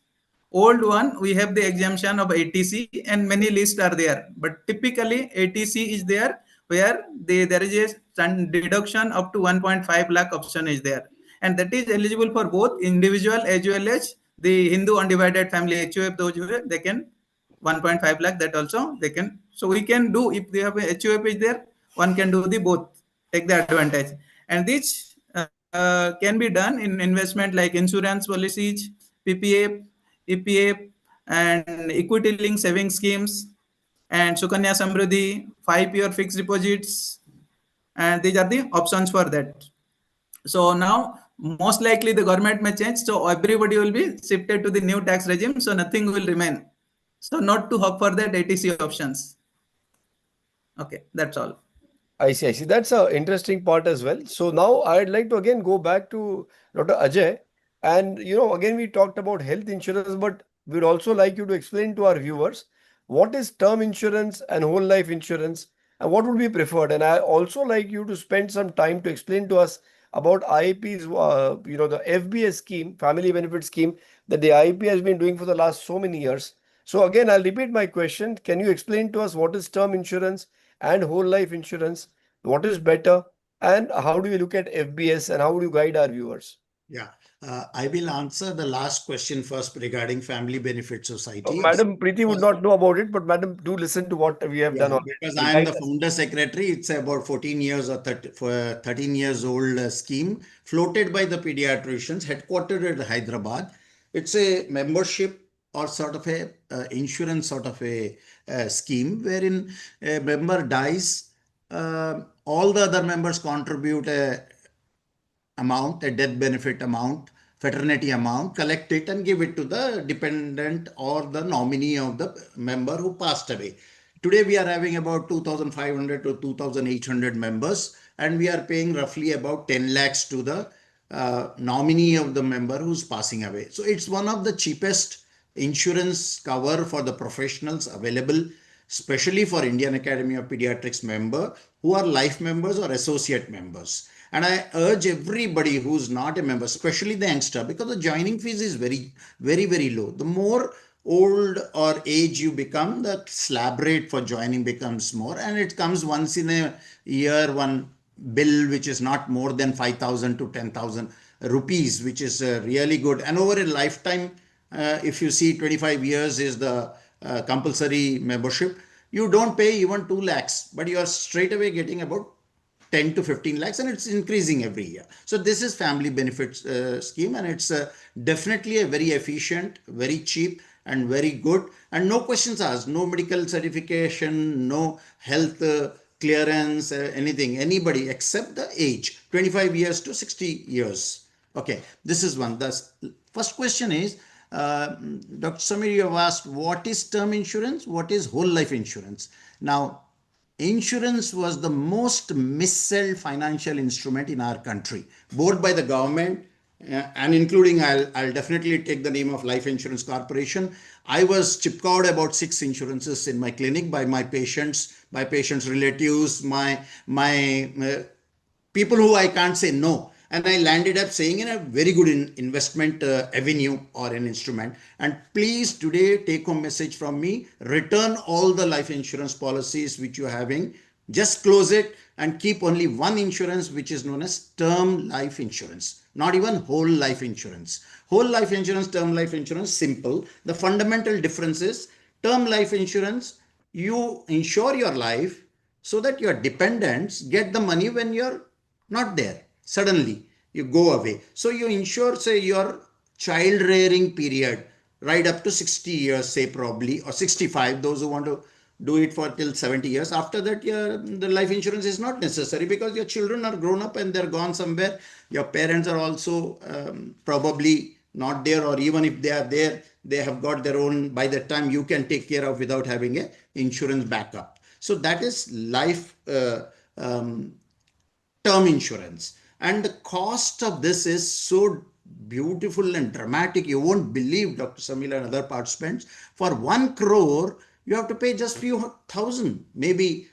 Old one, we have the exemption of ATC and many lists are there. But typically ATC is there where there is a deduction up to 1.5 lakh option is there. And that is eligible for both individual as well as the Hindu undivided family HUF, those who they can 1.5 lakh that also they can. So we can do, if they have a HUF is there, one can do the both, take the advantage. And this can be done in investment like insurance policies, PPA, EPA, and equity linked saving schemes, and Sukanya Samruddhi, 5-year fixed deposits. And these are the options for that. So now most likely the government may change. So everybody will be shifted to the new tax regime. So nothing will remain. So not to opt for that ATC options. Okay, that's all.
I see. That's an interesting part as well. So now I'd like to again go back to Dr. Ajoy. And, again, we talked about health insurance, but we'd also like you to explain to our viewers what is term insurance and whole life insurance and what would be preferred. And I also like you to spend some time to explain to us about IAP's, the FBS scheme, family benefit scheme that the IAP has been doing for the last so many years. So again, I'll repeat my question. Can you explain to us what is term insurance and whole life insurance? What is better? And how do you look at FBS and how do you guide our viewers?
Yeah, I will answer the last question first regarding family benefit society.
Madam Priti would not know about it, but Madam, do listen to what we have done already.
Because I am the founder secretary. It's about 14 years or 13 years old scheme floated by the pediatricians, headquartered at Hyderabad. It's a membership or sort of a insurance sort of a scheme wherein a member dies, all the other members contribute a death benefit amount fraternity amount, collect it and give it to the dependent or the nominee of the member who passed away. Today we are having about 2,500 to 2,800 members, and we are paying roughly about 10 lakhs to the nominee of the member who's passing away. So it's one of the cheapest insurance cover for the professionals available, especially for Indian Academy of Pediatrics member who are life members or associate members. And I urge everybody who's not a member, especially the youngster, because the joining fees is very, very low. The more old or age you become, the slab rate for joining becomes more, and it comes once in a year, one bill which is not more than 5,000 to 10,000 rupees, which is really good. And over a lifetime, if you see 25 years is the compulsory membership, you don't pay even 2 lakhs, but you are straight away getting about 10 to 15 lakhs, and it's increasing every year. So this is family benefits scheme, and it's definitely a very efficient, very cheap, and very good, and no questions asked, no medical certification, no health clearance, anything, anybody except the age, 25 years to 60 years. Okay, this is one. The first question is, Dr. Samir, you have asked, what is term insurance? What is whole life insurance? Now, insurance was the most missold financial instrument in our country, both by the government and including, I'll definitely take the name of Life Insurance Corporation. I was chipcawed about 6 insurances in my clinic by my patients, relatives, my people who I can't say no. And I landed up saying in a very good investment avenue or an instrument. And please today take home message from me, return all the life insurance policies which you're having, just close it and keep only one insurance which is known as term life insurance, not even whole life insurance. Whole life insurance, term life insurance, simple. The fundamental difference is term life insurance, you insure your life so that your dependents get the money when you're not there. Suddenly you go away. So you insure, say, your child rearing period right up to 60 years, say probably, or 65, those who want to do it for till 70 years. After that, the life insurance is not necessary because your children are grown up and they're gone somewhere. Your parents are also probably not there, or even if they are there, they have got their own, by the time you can take care of without having a insurance backup. So that is life term insurance. And the cost of this is so beautiful and dramatic. You won't believe, Dr. Samila and other participants, for 1 crore, you have to pay just few thousand, maybe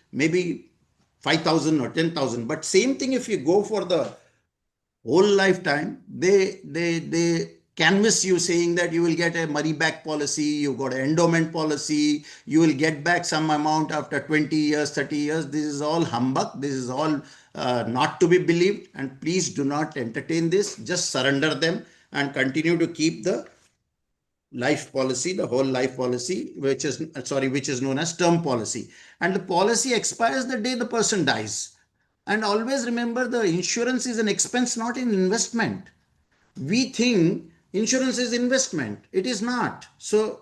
5,000 or 10,000. But same thing if you go for the whole lifetime, they canvas you saying that you will get a money back policy, you got an endowment policy, you will get back some amount after 20 years, 30 years. This is all humbug. This is all not to be believed, and please do not entertain this. Just surrender them and continue to keep the life policy, the whole life policy, which is known as term policy. And the policy expires the day the person dies. And always remember, the insurance is an expense, not an investment. We think insurance is investment. It is not. So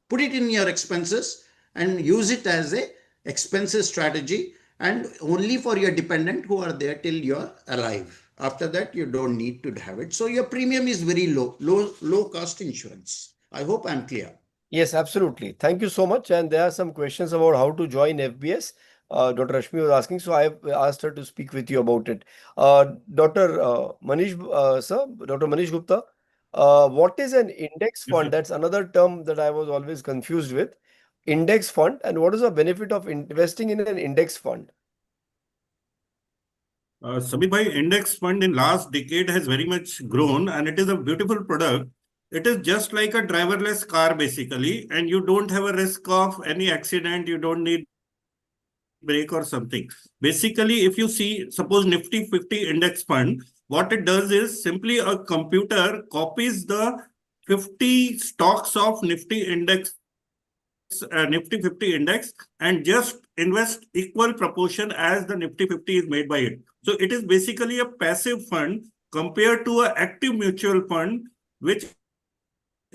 put it in your expenses and use it as a expenses strategy, and only for your dependent who are there till you're alive. After that, you don't need to have it. So your premium is very low cost insurance. I hope I'm clear.
Yes, absolutely. Thank you so much. And there are some questions about how to join FBS. Dr. Rashmi was asking, so I have asked her to speak with you about it. Dr. Manish, sir, Dr. Manish Gupta, what is an index fund? That's another term that I was always confused with. Index fund, and what is the benefit of investing in an index fund?
Samir bhai, index fund in last decade has very much grown, and it is a beautiful product. It is just like a driverless car basically, and you don't have a risk of any accident. You don't need brake or something. Basically, if you see, suppose Nifty 50 index fund, what it does is simply a computer copies the 50 stocks of Nifty index, Nifty 50 index, and just invest equal proportion as the Nifty 50 is made by it. So it is basically a passive fund compared to an active mutual fund, which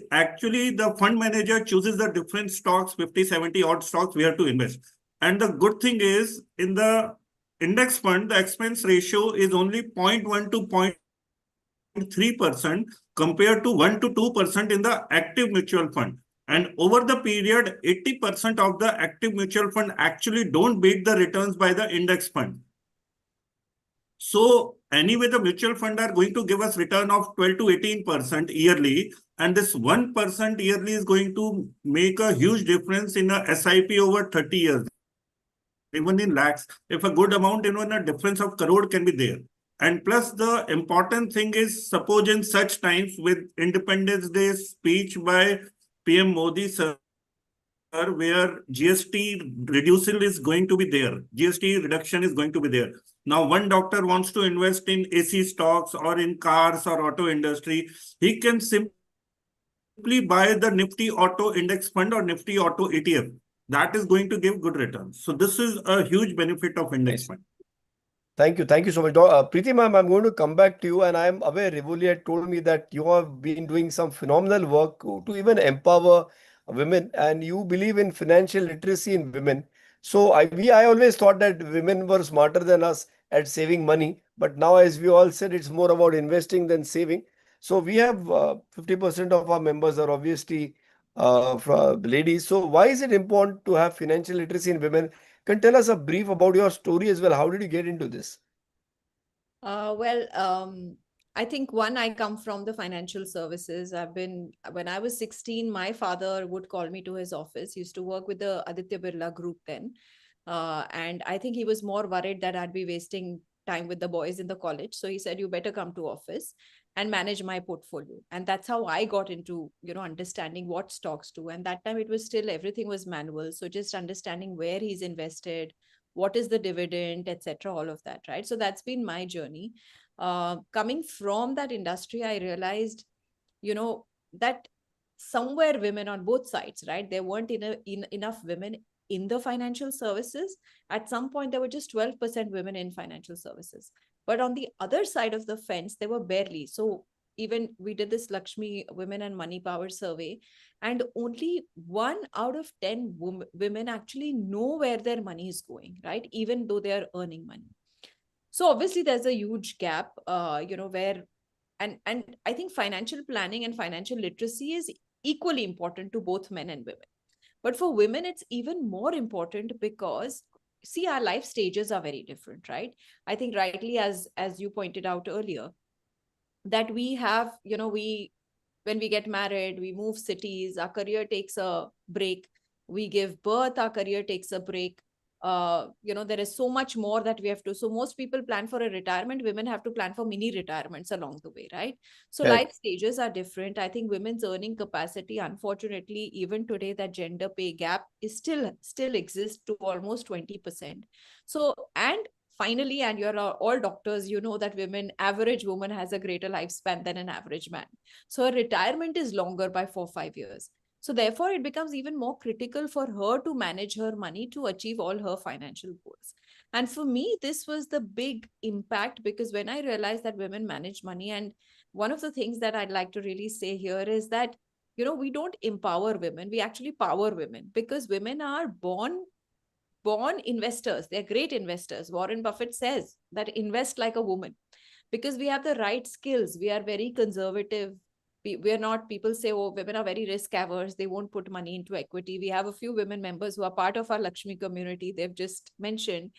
actually the fund manager chooses the different stocks, 50, 70 odd stocks we have to invest. And the good thing is, in the index fund, the expense ratio is only 0.1 to 0.3%, compared to 1 to 2% in the active mutual fund. And over the period, 80% of the active mutual fund actually don't beat the returns by the index fund. So anyway, the mutual fund are going to give us return of 12 to 18% yearly. And this 1% yearly is going to make a huge difference in a SIP over 30 years. Even in lakhs, if a good amount, even a difference of crore can be there. And plus the important thing is, suppose in such times with Independence Day speech by PM Modi sir, where GST reduction is going to be there. GST reduction is going to be there. Now, one doctor wants to invest in AC stocks or in cars or auto industry. He can simply buy the Nifty Auto Index Fund or Nifty Auto ETF. That is going to give good returns. So this is a huge benefit of index fund.
Thank you. Thank you so much. Priti ma'am, I'm going to come back to you, and I'm aware Rivoli had told me that you have been doing some phenomenal work to even empower women, and you believe in financial literacy in women. So I always thought that women were smarter than us at saving money, but now, as we all said, it's more about investing than saving. So we have 50% of our members are obviously ladies. So why is it important to have financial literacy in women? Can tell us a brief about your story as well. How did you get into this?
I think I come from the financial services. When I was 16, my father would call me to his office. He used to work with the Aditya Birla group then. And I think he was more worried that I'd be wasting time with the boys in the college. So he said, you better come to office and manage my portfolio. And that's how I got into, understanding what stocks do. And that time it was still, everything was manual. So just understanding where he's invested, what is the dividend, etc., all of that, right? So that's been my journey. Coming from that industry, I realized, that somewhere women on both sides, right? There weren't enough women in the financial services. At some point, there were just 12% women in financial services. But on the other side of the fence, there were barely. So even we did this LXME Women and Money Power survey, and only 1 out of 10 women actually know where their money is going, right? Even though they are earning money. So obviously there's a huge gap, where, and I think financial planning and financial literacy is equally important to both men and women. But for women, it's even more important because, see, our life stages are very different, right? I think rightly, as you pointed out earlier, that we have, when we get married, we move cities, our career takes a break. We give birth, our career takes a break. There is so much more that we have to. So most people plan for a retirement. Women have to plan for mini retirements along the way, right? So life stages are different. I think women's earning capacity, unfortunately, even today, that gender pay gap is still exists to almost 20%. So, and finally, and you're all doctors, that average woman has a greater lifespan than an average man. So her retirement is longer by 4-5 years. So therefore, it becomes even more critical for her to manage her money to achieve all her financial goals. And for me, this was the big impact, because when I realized that women manage money, and one of the things that I'd like to really say here is that, we don't empower women, we actually power women, because women are born investors. They're great investors. Warren Buffett says that invest like a woman, because we have the right skills. We are very conservative. We are not, people say, oh, women are very risk averse, they won't put money into equity. We have a few women members who are part of our Lakshmi community, they've just mentioned,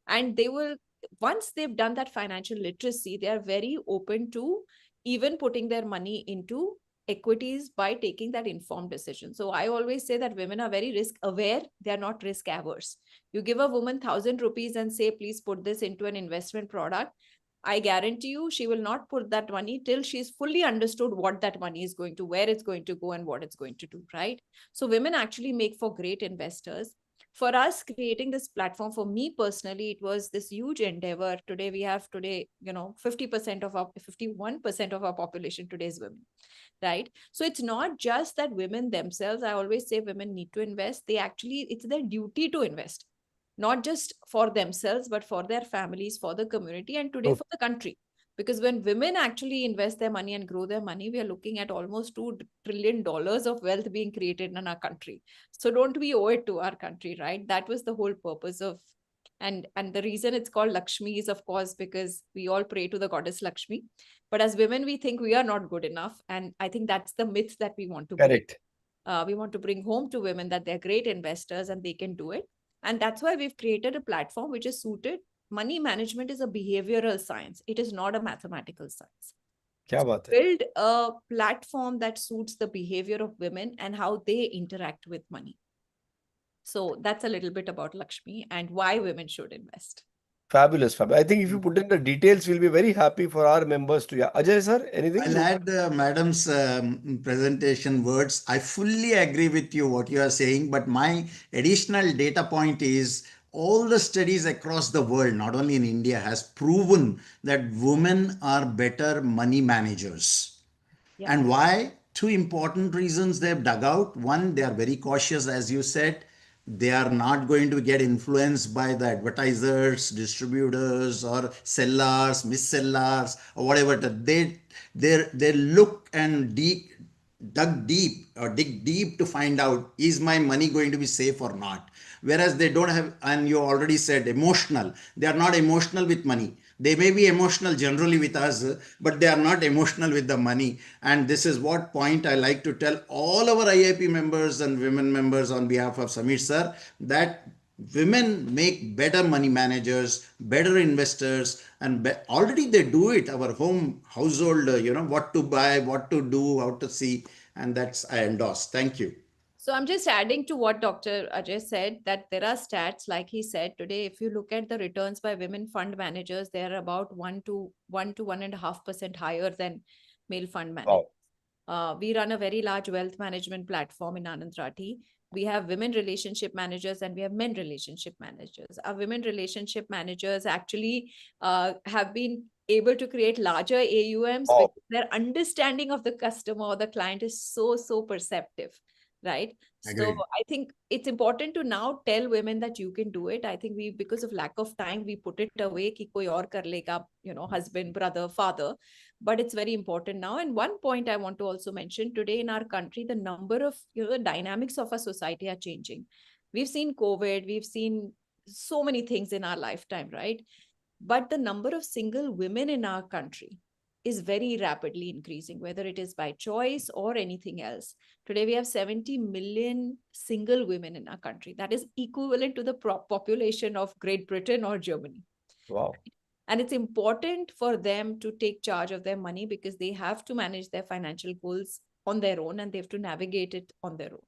and they will, once they've done that financial literacy, they are very open to even putting their money into equities by taking that informed decision. So I always say that women are very risk aware, they are not risk averse. You give a woman 1,000 rupees and say, please put this into an investment product, I guarantee you she will not put that money till she's fully understood what that money is going to, where it's going to go and what it's going to do, right? So women actually make for great investors. For us, creating this platform, for me personally, it was this huge endeavor. Today, we have 51% of our population today is women, right? So it's not just that women themselves, I always say women need to invest. It's their duty to invest. Not just for themselves, but for their families, for the community, and today for the country. Because when women actually invest their money and grow their money, we are looking at almost $2 trillion of wealth being created in our country. So don't we owe it to our country, right? That was the whole purpose of And the reason it's called Lakshmi is, of course, because we all pray to the goddess Lakshmi. But as women, we think we are not good enough. And I think that's the myth that we want to break.
Correct.
We want to bring home to women that they're great investors and they can do it. And that's why we've created a platform which is suited. Money management is a behavioral science. It is not a mathematical science.
Kya baat hai?
Build a platform that suits the behavior of women and how they interact with money. So that's a little bit about Lakshmi and why women should invest.
Fabulous, fabulous. I think if you put in the details, we'll be very happy for our members to. Yeah. Ajay sir, anything?
I'll add Madam's presentation words. I fully agree with you what you are saying, but my additional data point is all the studies across the world, not only in India, has proven that women are better money managers.
Yeah.
And why? Two important reasons they've dug out. One, they are very cautious, as you said. They are not going to get influenced by the advertisers, distributors, or sellers, mis-sellers, or whatever. They look and dig deep to find out, is my money going to be safe or not? Whereas they don't have, and you already said emotional. They are not emotional with money. They may be emotional generally with us, but they are not emotional with the money. And this is what point I like to tell all our IIP members and women members on behalf of Samir sir, that women make better money managers, better investors, and already they do it. Our household, what to buy, what to do, how to see, and that's I endorse. Thank you.
So I'm just adding to what Dr. Ajoy said, that there are stats, like he said today, if you look at the returns by women fund managers, they're about 1 to 1.5% higher than male fund managers.
Wow.
We run a very large wealth management platform in Anand Rathi. We have women relationship managers and we have men relationship managers. Our women relationship managers actually have been able to create larger AUMs
Wow.
because their understanding of the customer or the client is so perceptive. Right.
Agreed.
So I think it's important to now tell women that you can do it. I think because of lack of time, we put it away, ki koi aur kar lega, husband, brother, father. But it's very important now. And one point I want to also mention today in our country, the number of, the dynamics of our society are changing. We've seen COVID, we've seen so many things in our lifetime, right? But the number of single women in our country is very rapidly increasing, whether it is by choice or anything else. Today, we have 70 million single women in our country. That is equivalent to the population of Great Britain or Germany.
Wow.
And it's important for them to take charge of their money because they have to manage their financial goals on their own and they have to navigate it on their own.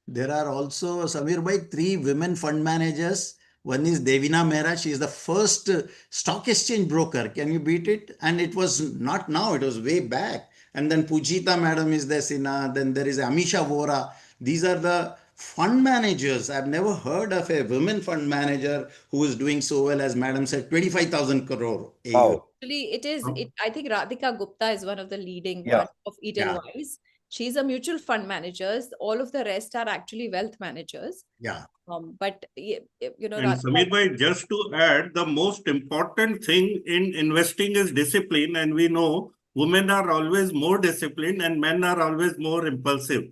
There are also, Samir bhai, 3 women fund managers. One is Devina Mehra. She is the first stock exchange broker. Can you beat it? And it was not now, it was way back. And then Pujita madam is there, Sina. Then there is Amisha Vora. These are the fund managers. I've never heard of a women fund manager who is doing so well, as madam said, 25,000 crore.
Wow.
Actually, I think Radhika Gupta is one of the leading
Yeah.
ones of Edelweiss. She's a mutual fund manager. All of the rest are actually wealth managers.
Yeah.
But
And Samir bhai, just to add, the most important thing in investing is discipline. And we know women are always more disciplined and men are always more impulsive.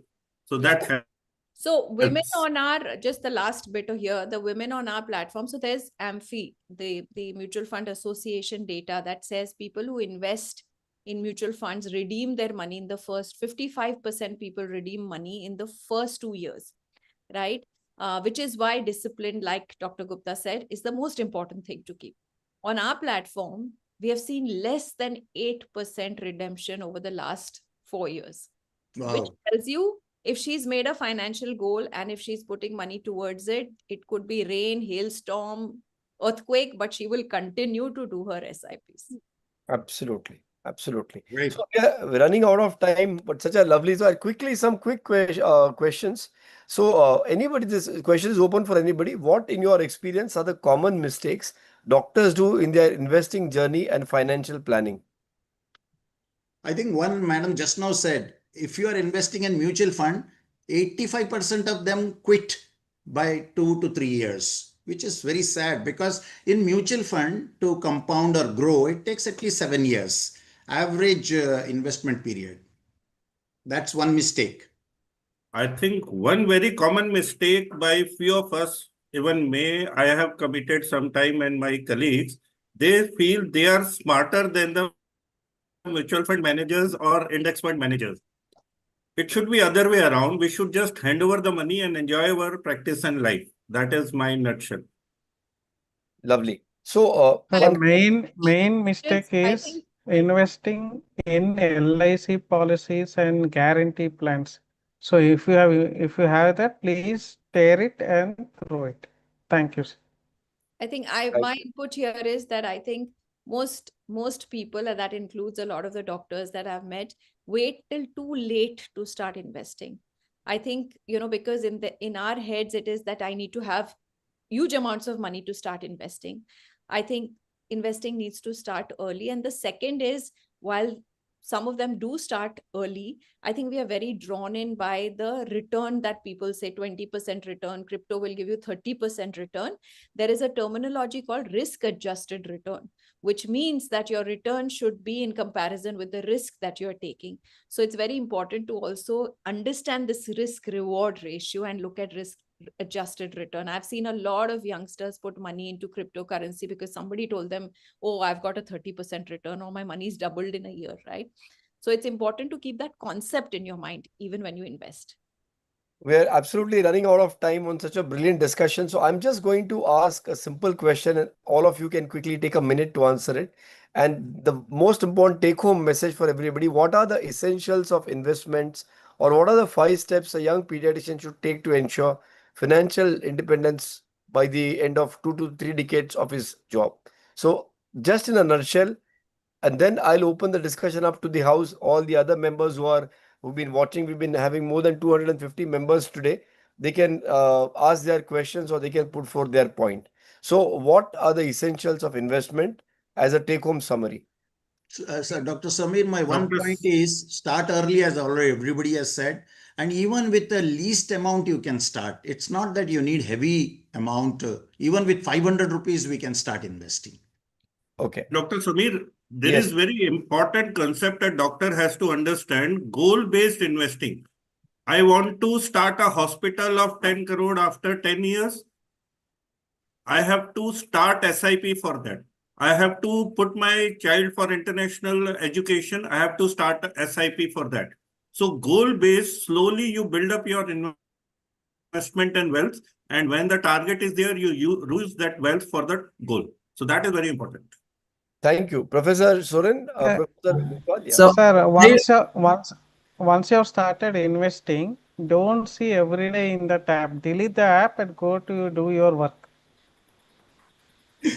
So that helps.
So women on our, just the last bit here, the women on our platform. So there's AMFI, the Mutual Fund Association data that says people who invest in mutual funds redeem their money in the first, 55% people redeem money in the first 2 years, right? Which is why discipline, like Dr. Gupta said, is the most important thing to keep. On our platform, we have seen less than 8% redemption over the last 4 years, which tells you if she's made a financial goal and if she's putting money towards it, it could be rain, hailstorm, earthquake, but she will continue to do her SIPs.
Absolutely. Absolutely.
Great.
So we're running out of time, but such a lovely. So some quick questions. So anybody, this question is open for anybody. What, in your experience, are the common mistakes doctors do in their investing journey and financial planning?
I think one madam just now said, if you are investing in mutual fund, 85% of them quit by 2 to 3 years, which is very sad, because in mutual fund to compound or grow, it takes at least 7 years, average investment period. That's one mistake.
I think one very common mistake by few of us even I have committed some time, and my colleagues, they feel they are smarter than the mutual fund managers or index fund managers. It should be other way around. We should just hand over the money and enjoy our practice and life. That is my nutshell.
Lovely. So,
The
one
main mistake
I
is
think
investing in LIC policies and guarantee plans. So if you have that, please tear it and throw it. Thank you, sir.
I think my input here is that I think most people, and that includes a lot of the doctors that I've met, wait till too late to start investing. I think, because in our heads it is that I need to have huge amounts of money to start investing. I think investing needs to start early. And the second is, while some of them do start early, I think we are very drawn in by the return that people say 20% return, crypto will give you 30% return. There is a terminology called risk adjusted return, which means that your return should be in comparison with the risk that you're taking. So it's very important to also understand this risk reward ratio and look at risk adjusted return. I've seen a lot of youngsters put money into cryptocurrency because somebody told them, oh, I've got a 30% return, or my money's doubled in a year, right? So it's important to keep that concept in your mind, even when you invest.
We're absolutely running out of time on such a brilliant discussion. So I'm just going to ask a simple question, and all of you can quickly take a minute to answer it. And the most important take-home message for everybody, what are the essentials of investments, or what are the 5 steps a young pediatrician should take to ensure financial independence by the end of 2 to 3 decades of his job? So just in a nutshell, and then I'll open the discussion up to the house, all the other members who've been watching. We've been having more than 250 members today. They can ask their questions, or they can put forth their point. So what are the essentials of investment as a take-home summary?
So, Dr. Samir, my one
Dr.
point is start early, as already everybody has said. And even with the least amount, you can start. It's not that you need heavy amount. Even with 500 rupees, we can start investing.
Okay.
Dr. Samir, there
Yes.
is very important concept a doctor has to understand: goal-based investing. I want to start a hospital of 10 crore after 10 years. I have to start SIP for that. I have to put my child for international education. I have to start SIP for that. So goal-based, slowly you build up your investment and wealth. And when the target is there, you use that wealth for the goal. So that is very important.
Thank you. Professor Soren, Professor Gopal, yeah.
So,
Sir, once you have started investing, don't see every day in the tab. Delete the app and go to do your work.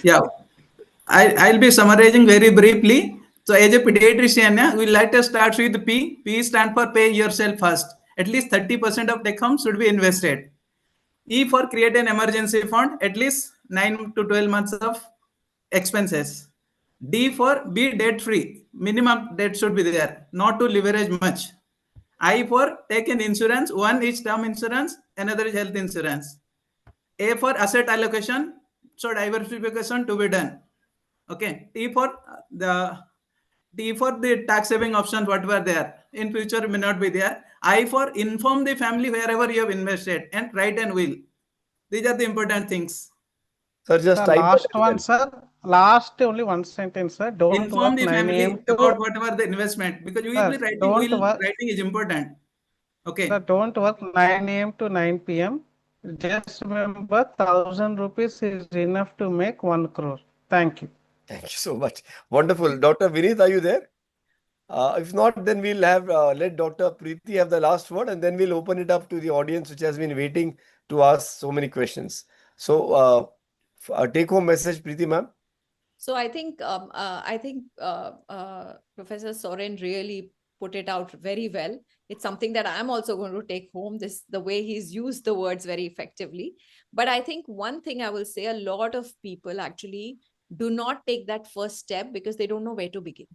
yeah, I'll be summarizing very briefly. So as a pediatrician, we let us start with P. P stand for pay yourself first. At least 30% of take home should be invested. E for create an emergency fund, at least 9 to 12 months of expenses. D for be debt free. Minimum debt should be there, not to leverage much. I for take an insurance. One is term insurance, another is health insurance. A for asset allocation, so diversification to be done. Okay. T for the tax saving options, whatever there in future may not be there. I for inform the family wherever you have invested, and write and will. These are the important things.
Sir, just
The
type that
last
as
one,
well.
sir. Last only one sentence, sir. Don't
Inform
work
the
9
family
a.m.
about whatever the investment, because you will be
Sir,
writing
don't
will.
work.
Writing is important. Okay.
Sir, don't work 9 a.m. to 9 p.m. Just remember, 1,000 rupees is enough to make 1 crore. Thank you.
Thank you so much. Wonderful. Dr. Vineet, are you there? If not, then we'll have let Dr. Priti have the last word, and then we'll open it up to the audience, which has been waiting to ask so many questions. So, take home message, Priti ma'am.
So I think Professor Soren really put it out very well. It's something that I'm also going to take home, the way he's used the words very effectively. But I think one thing I will say, a lot of people actually do not take that first step because they don't know where to begin.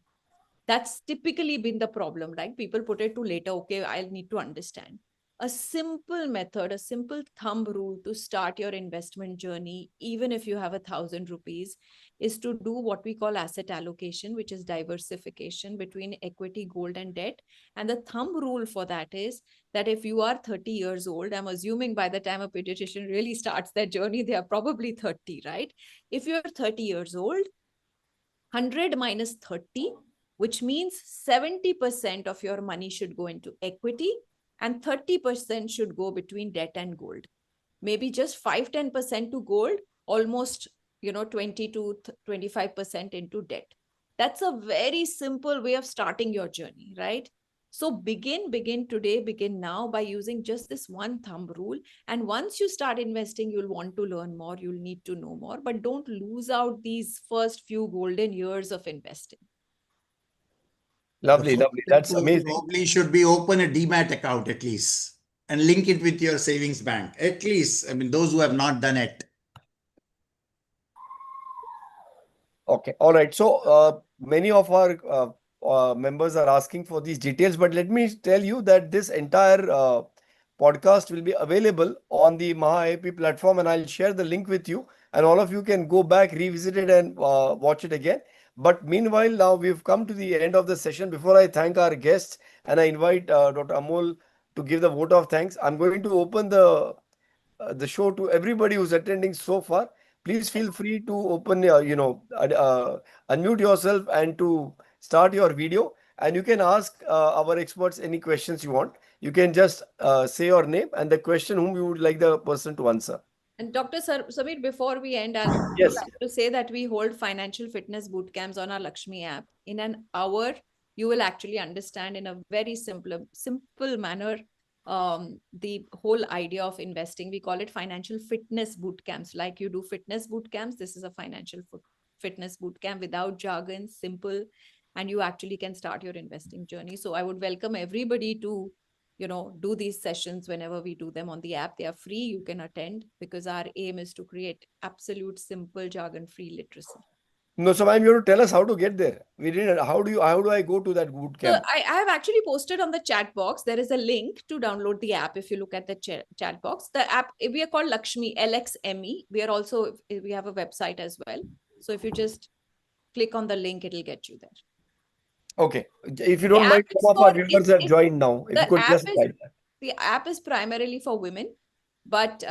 That's typically been the problem, right? People put it to later. Okay, I'll need to understand. a simple method, a simple thumb rule to start your investment journey, even if you have 1,000 rupees, is to do what we call asset allocation, which is diversification between equity, gold, and debt. And the thumb rule for that is that if you are 30 years old, I'm assuming by the time a pediatrician really starts their journey, they are probably 30, right? If you're 30 years old, 100 minus 30, which means 70% of your money should go into equity and 30% should go between debt and gold. Maybe just 5-10% to gold, almost 20 to 25% into debt. That's a very simple way of starting your journey, right? So begin today, begin now by using just this one thumb rule. And once you start investing, you'll want to learn more, you'll need to know more, but don't lose out these first few golden years of investing.
Lovely,
The
lovely. That's
first
amazing.
probably should be open a demat account at least and link it with your savings bank. At least, I mean, those who have not done it.
Okay, all right. So many of our members are asking for these details, but let me tell you that this entire podcast will be available on the MAHAIAP platform, and I'll share the link with you, and all of you can go back, revisit it, and watch it again. But meanwhile, now we've come to the end of the session. Before I thank our guests and I invite Dr. Amol to give the vote of thanks, I'm going to open the show to everybody who's attending so far. Please feel free to open, unmute yourself and to start your video. And you can ask our experts any questions you want. You can just say your name and the question whom you would like the person to answer.
And Dr. Samir, before we end, I'll
Yes.
like to say that we hold financial fitness boot camps on our LXME app. In an hour, you will actually understand in a very simple manner the whole idea of investing. We call it financial fitness boot camps. Like you do fitness boot camps, this is a financial fitness boot camp without jargon, simple, and you actually can start your investing journey. So I would welcome everybody to do these sessions whenever we do them on the app. They are free. You can attend because our aim is to create absolute simple jargon-free literacy.
No, so I'm here to tell us how to get there. We didn't. How do I go to that boot camp?
So I have actually posted on the chat box. There is a link to download the app. If you look at the chat box, the app, we are called LXME, LXME. We have a website as well. So if you just click on the link, it'll get you there.
Okay. If you don't mind, some of our viewers have joined now. If you could just guide that.
The app is primarily for women, but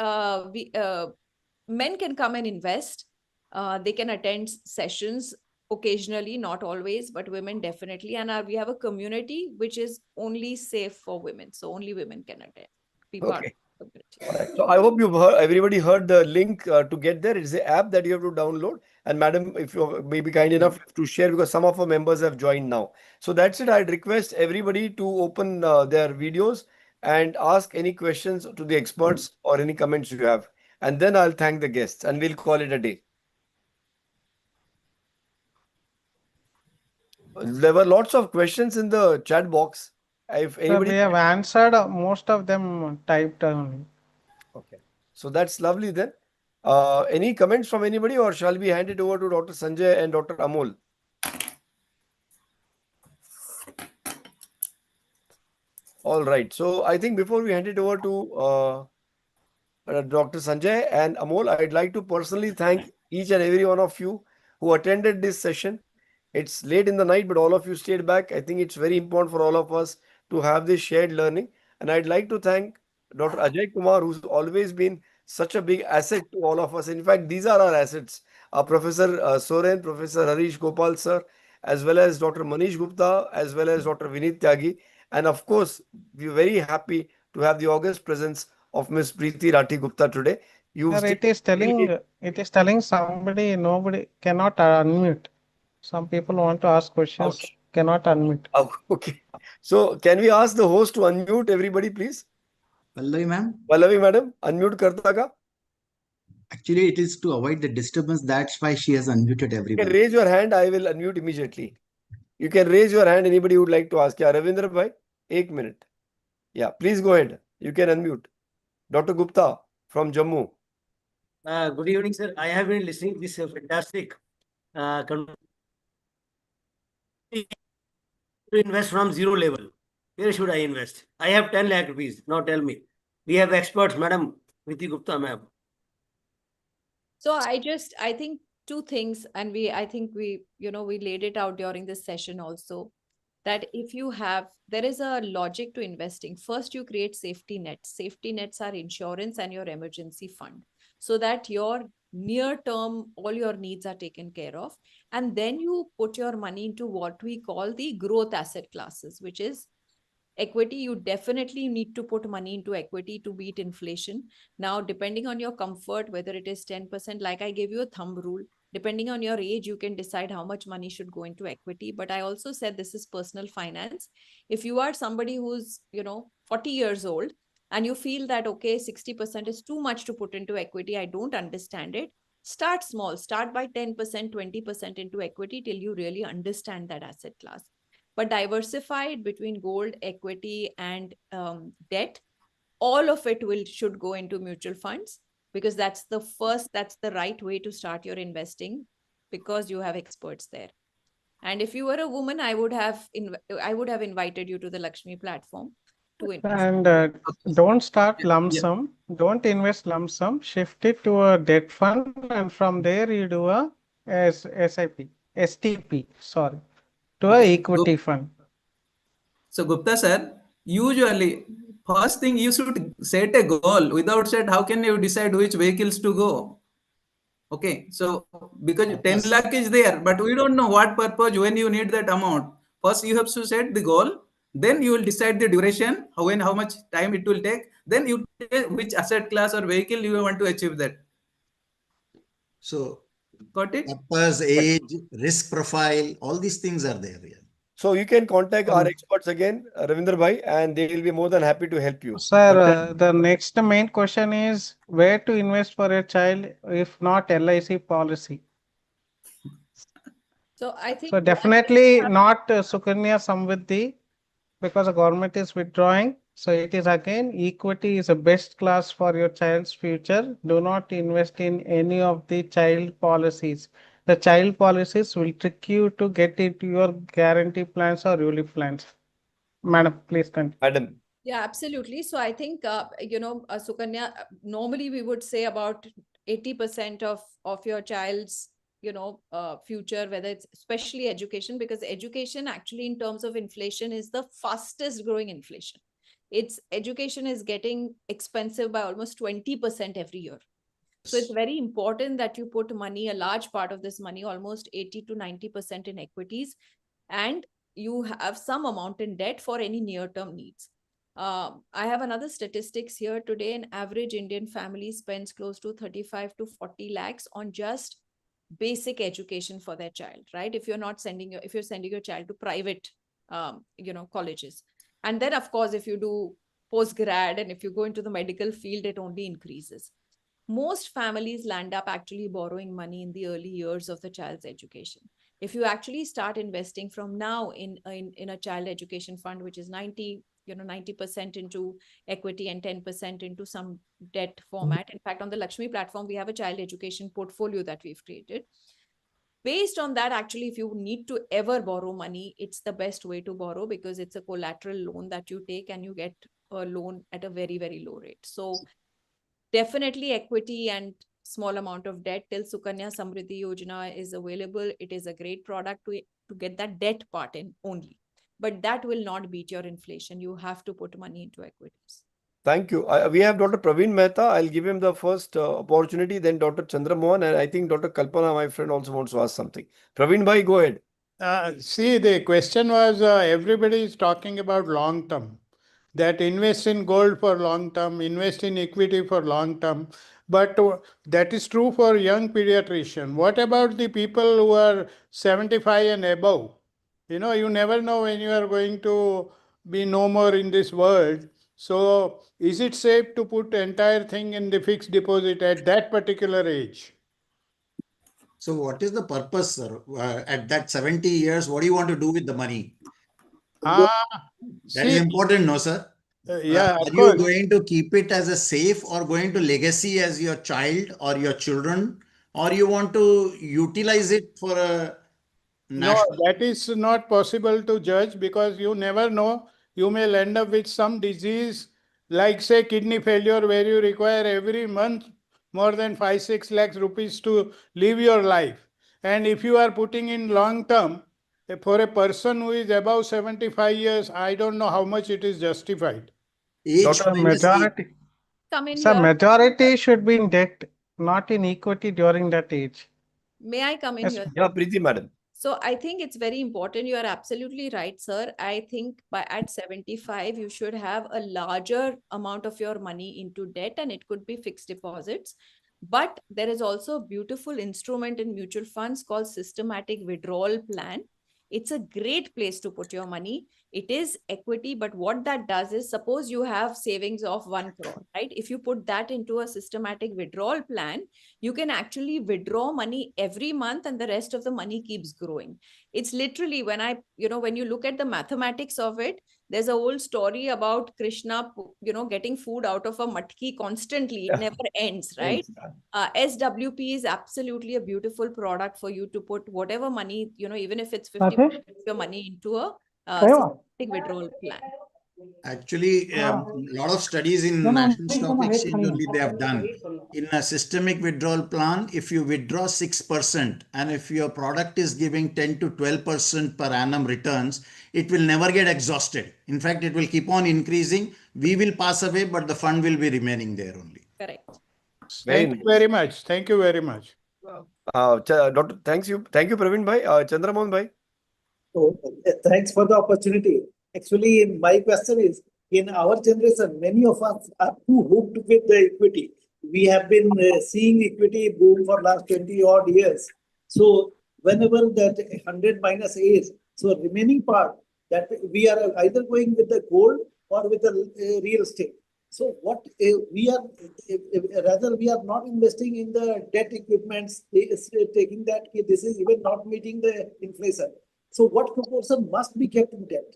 men can come and invest. They can attend sessions occasionally, not always, but women definitely. And we have a community which is only safe for women. So only women can attend. Be part of the community.
All right. So I hope everybody heard the link to get there. It's the app that you have to download. And madam, if you may be kind enough to share, because some of our members have joined now. So that's it. I'd request everybody to open their videos and ask any questions to the experts or any comments you have. And then I'll thank the guests and we'll call it a day. There were lots of questions in the chat box. If anybody...
So we have answered most of them typed only.
Okay. So that's lovely then. Any comments from anybody, or shall we hand it over to Dr. Sanjay and Dr. Amol? All right. So I think before we hand it over to Dr. Sanjay and Amol, I'd like to personally thank each and every one of you who attended this session. It's late in the night, but all of you stayed back. I think it's very important for all of us to have this shared learning. And I'd like to thank Dr. Ajoy Kumar, who's always been such a big asset to all of us. In fact, these are our assets. Professor Soren, Professor Harisha, Gopal sir, as well as Dr. Manish Gupta, as well as Dr. Vineet Tyagi. And of course, we're very happy to have the august presence of Ms. Priti Rathi Gupta today.
Sir, it is telling somebody, nobody cannot unmute. Some people want to ask questions, cannot unmute.
Oh, okay. So can we ask the host to unmute everybody, please?
Pallavi ma'am.
Pallavi madam, unmute karta ka?
Actually, it is to avoid the disturbance. That's why she has unmuted everyone.
You can raise your hand. I will unmute immediately. You can raise your hand. Anybody who would like to ask. Yeah, Ravindra bhai, 1 minute. Yeah, please go ahead. You can unmute. Dr. Gupta from Jammu.
Good evening, sir. I have been listening to this fantastic to invest from zero level. Where should I invest? I have 10 lakh rupees. Now tell me. We have experts, Madam Priti Gupta, ma'am.
So I think two things, and I think we laid it out during this session also, that if you have, there is a logic to investing. First, you create safety nets. Safety nets are insurance and your emergency fund, so that your near term, all your needs are taken care of. And then you put your money into what we call the growth asset classes, which is equity. You definitely need to put money into equity to beat inflation. Now, depending on your comfort, whether it is 10%, like I gave you a thumb rule, depending on your age, you can decide how much money should go into equity. But I also said this is personal finance. If you are somebody who's 40 years old and you feel that, okay, 60% is too much to put into equity, I don't understand it, start small. Start by 10%, 20% into equity till you really understand that asset class. But diversify it between gold, equity, and debt. All of it should go into mutual funds, because that's the right way to start your investing, because you have experts there. And if you were a woman, I would have invited you to the Lakshmi platform to invest.
And don't start lump
Yeah.
sum. Don't invest lump sum. Shift it to a debt fund, and from there you do a STP. Sorry, to a
Okay.
equity fund.
So Gupta sir, usually first thing you should set a goal. Without set, how can you decide which vehicles to go? Okay, so because 10 lakh is there, but we don't know what purpose, when you need that amount. First, you have to set the goal. Then you will decide the duration, how much time it will take. Then you take which asset class or vehicle you want to achieve that.
So
Got it?
purpose, age, risk profile, all these things are there. Yeah.
So you can contact our experts again, Ravinder Bhai, and they will be more than happy to help you.
Sir, the next main question is where to invest for a child if not LIC policy.
So I think
So definitely not Sukanya Samriddhi, because the government is withdrawing. So it is again, equity is the best class for your child's future. Do not invest in any of the child policies. The child policies will trick you to get into your guarantee plans or ULIP plans. Madam, please continue.
Madam.
Yeah, absolutely. So I think, Sukanya, normally we would say about 80% of your child's, future, whether it's especially education, because education actually in terms of inflation is the fastest growing inflation. Education is getting expensive by almost 20% every year. So it's very important that you put money, a large part of this money, almost 80 to 90% in equities, and you have some amount in debt for any near-term needs. I have another statistics here today. An average Indian family spends close to 35 to 40 lakhs on just basic education for their child, right? If you're sending your child to private, colleges. And then of course, if you do post-grad and if you go into the medical field, it only increases. Most families land up actually borrowing money in the early years of the child's education. If you actually start investing from now in a child education fund, which is 90% into equity and 10% into some debt format. In fact, on the Lakshmi platform, we have a child education portfolio that we've created. Based on that, actually, if you need to ever borrow money, it's the best way to borrow, because it's a collateral loan that you take and you get a loan at a very, very low rate. So definitely equity and small amount of debt till Sukanya Samriddhi Yojana is available. It is a great product to get that debt part in only. But that will not beat your inflation. You have to put money into equities.
Thank you. We have Dr. Praveen Mehta. I'll give him the first opportunity, then Dr. Chandramohan, and I think Dr. Kalpana, my friend, also wants to ask something. Praveen Bhai, go ahead.
See, the question was everybody is talking about long term, that invest in gold for long term, invest in equity for long term. But that is true for young pediatrician. What about the people who are 75 and above? You never know when you are going to be no more in this world. So is it safe to put entire thing in the fixed deposit at that particular age?
So what is the purpose, sir? At that 70 years, what do you want to do with the money? That is important, no, sir?
Yeah,
are you going to keep it as a safe or going to legacy as your child or your children, or you want to utilize it for a
national? No, that is not possible to judge, because you never know you may end up with some disease like say kidney failure, where you require every month more than 5-6 lakhs rupees to live your life. And if you are putting in long term, for a person who is above 75 years, I don't know how much it is justified.
Age
Sir,
minus age.
majority,
Come in
sir,
here.
majority should be in debt, not in equity during that age.
May I come in
Yes,
here?
Yeah, Priti, madam.
So I think it's very important. You are absolutely right, sir. I think at 75, you should have a larger amount of your money into debt, and it could be fixed deposits. But there is also a beautiful instrument in mutual funds called systematic withdrawal plan. It's a great place to put your money. It is equity, but what that does is, suppose you have savings of 1 crore, right? If you put that into a systematic withdrawal plan, you can actually withdraw money every month and the rest of the money keeps growing. It's literally, when you look at the mathematics of it, there's a whole story about Krishna, getting food out of a matki constantly. It never ends, right? SWP is absolutely a beautiful product for you to put whatever money, even if it's 50% of your money into a systematic withdrawal plan.
Actually, a lot of studies in National Stock Exchange only they have done. In a systemic withdrawal plan, if you withdraw 6% and if your product is giving 10 to 12% per annum returns, it will never get exhausted. In fact, it will keep on increasing. We will pass away, but the fund will be remaining there only.
Correct.
Thank you very much. Thank you very much.
Doctor, thank you, Praveen bhai. Chandramohan bhai.
So, thanks for the opportunity. Actually, my question is, in our generation, many of us are too hooked with the equity. We have been seeing equity boom for last 20 odd years. So whenever that 100 minus is, so remaining part that we are either going with the gold or with the real estate. So what we are, rather we are not investing in the debt equipments, taking that this is even not meeting the inflation. So what proportion must be kept in debt?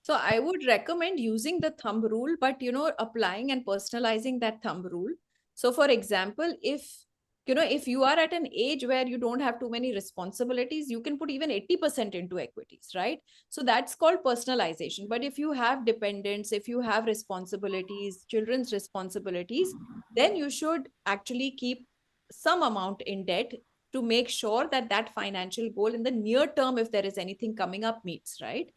So I would recommend using the thumb rule, but applying and personalizing that thumb rule. So for example, if you are at an age where you don't have too many responsibilities, you can put even 80% into equities, right? So that's called personalization. But if you have dependents, if you have responsibilities, children's responsibilities, then you should actually keep some amount in debt to make sure that that financial goal in the near term, if there is anything coming up, meets, right?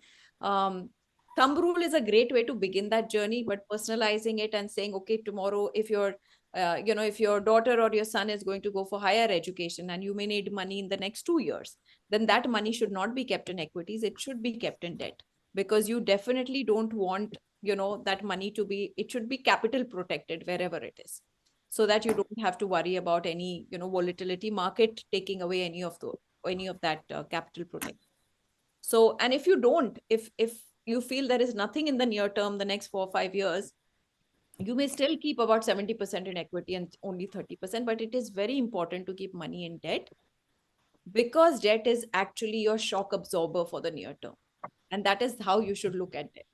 Thumb rule is a great way to begin that journey, but personalizing it and saying, okay, tomorrow, if your daughter or your son is going to go for higher education and you may need money in the next 2 years, then that money should not be kept in equities. It should be kept in debt, because you definitely don't want, that money it should be capital protected wherever it is, so that you don't have to worry about any, volatility market taking away any of that capital protection. So, and if you don't, if you feel there is nothing in the near term, the next 4 or 5 years, you may still keep about 70% in equity and only 30%, but it is very important to keep money in debt, because debt is actually your shock absorber for the near term. And that is how you should look at debt.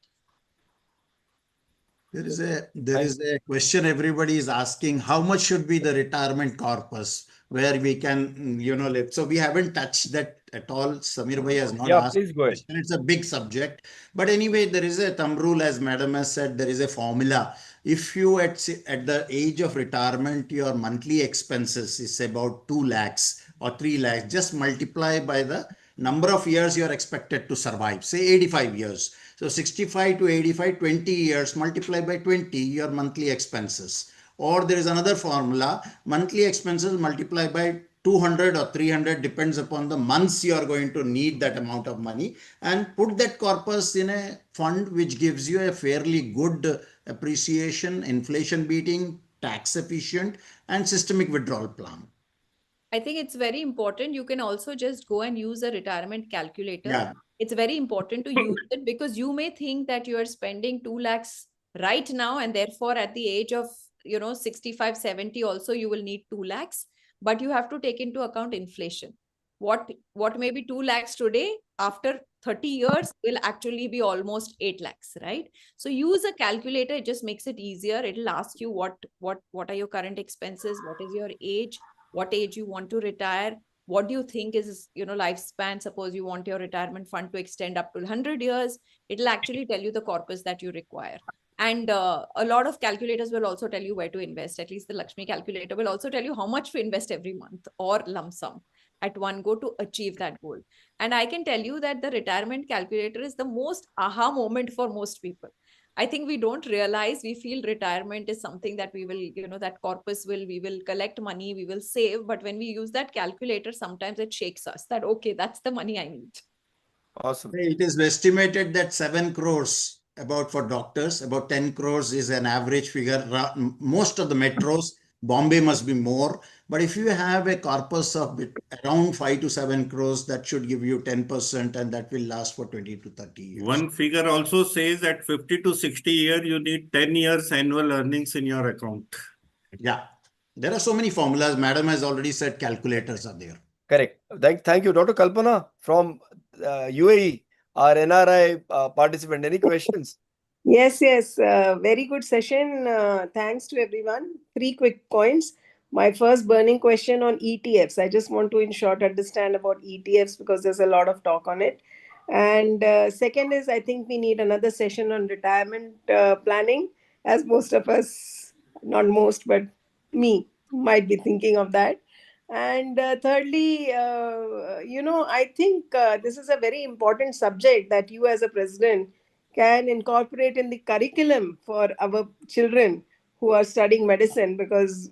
There is a question everybody is asking: how much should be the retirement corpus, where we can, live? So we haven't touched that at all. Samir bhai has not asked.
Please go ahead.
It's a big subject, but anyway, there is a thumb rule, as madam has said. There is a formula. If you at the age of retirement, your monthly expenses is about 2 lakhs or 3 lakhs, just multiply by the number of years you are expected to survive. Say 85 years. So 65 to 85, 20 years, multiply by 20, your monthly expenses. Or there is another formula, monthly expenses multiply by 200 or 300, depends upon the months you are going to need that amount of money, and put that corpus in a fund which gives you a fairly good appreciation, inflation beating, tax efficient, and systemic withdrawal plan.
I think it's very important. You can also just go and use a retirement calculator.
Yeah.
It's very important to use it, because you may think that you are spending 2 lakhs right now, and therefore at the age of 65, 70 also you will need 2 lakhs, but you have to take into account inflation. What may be 2 lakhs today, after 30 years will actually be almost 8 lakhs, right? So use a calculator. It just makes it easier. It'll ask you what are your current expenses, what is your age, what age you want to retire, what do you think is, lifespan? Suppose you want your retirement fund to extend up to 100 years, it'll actually tell you the corpus that you require. And a lot of calculators will also tell you where to invest. At least the LXME calculator will also tell you how much to invest every month or lump sum at one go to achieve that goal. And I can tell you that the retirement calculator is the most aha moment for most people. I think we don't realize, we feel retirement is something that we will, that corpus we will collect money, we will save. But when we use that calculator, sometimes it shakes us that, okay, that's the money I need.
Awesome.
It is estimated that 7 crores about for doctors, about 10 crores is an average figure. Most of the metros, Bombay must be more. But if you have a corpus of around 5 to 7 crores, that should give you 10% and that will last for 20 to 30 years.
One figure also says that 50 to 60 years, you need 10 years annual earnings in your account.
Yeah. There are so many formulas. Madam has already said calculators are there.
Correct. Thank you. Dr. Kalpana from UAE, our NRI participant. Any questions?
Yes. Very good session. Thanks to everyone. 3 quick points. My first burning question on ETFs. I just want to, in short, understand about ETFs because there's a lot of talk on it. And second is, I think we need another session on retirement planning, as most of us, not most, but me, might be thinking of that. And thirdly, I think this is a very important subject that you as a president can incorporate in the curriculum for our children who are studying medicine, because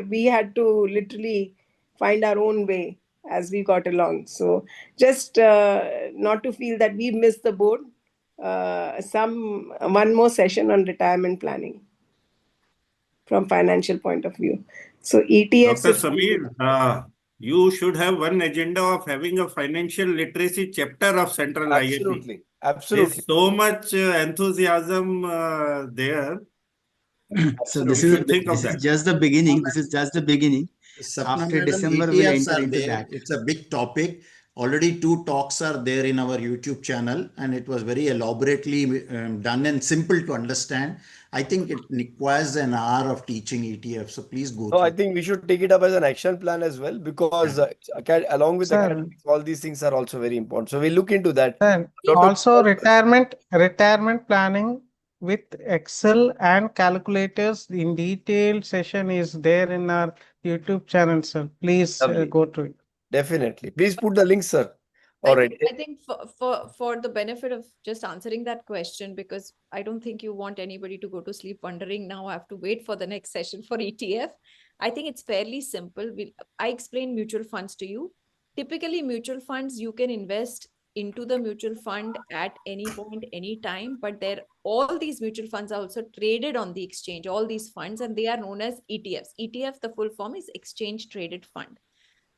we had to literally find our own way as we got along. So just not to feel that we missed the boat, one more session on retirement planning from financial point of view. So ETFs.
Dr. Samir, you should have one agenda of having a financial literacy chapter of Central IIT.
Absolutely.
There's so much enthusiasm there.
So
You should think of
this is
that.
just the beginning. This is just the beginning.
Sapna
After
madam,
December, we'll
ETFs
enter
are
into
there.
that.
It's a big topic. Already 2 talks are there in our YouTube channel, and it was very elaborately done and simple to understand. I think it requires an hour of teaching ETF. So please go
So
through.
I think we should take it up as an action plan as well, because along with academics, all these things are also very important. So we'll look into that.
Also, retirement planning with Excel and calculators in detailed session is there in our YouTube channel, sir. Please go to it.
Definitely. Please put the link, sir.
I think for the benefit of just answering that question, because I don't think you want anybody to go to sleep wondering now I have to wait for the next session for ETF. I think it's fairly simple. I explain mutual funds to you. Typically, mutual funds, you can invest into the mutual fund at any point, any time, but all these mutual funds are also traded on the exchange, all these funds, and they are known as ETFs. ETF, the full form is exchange traded fund.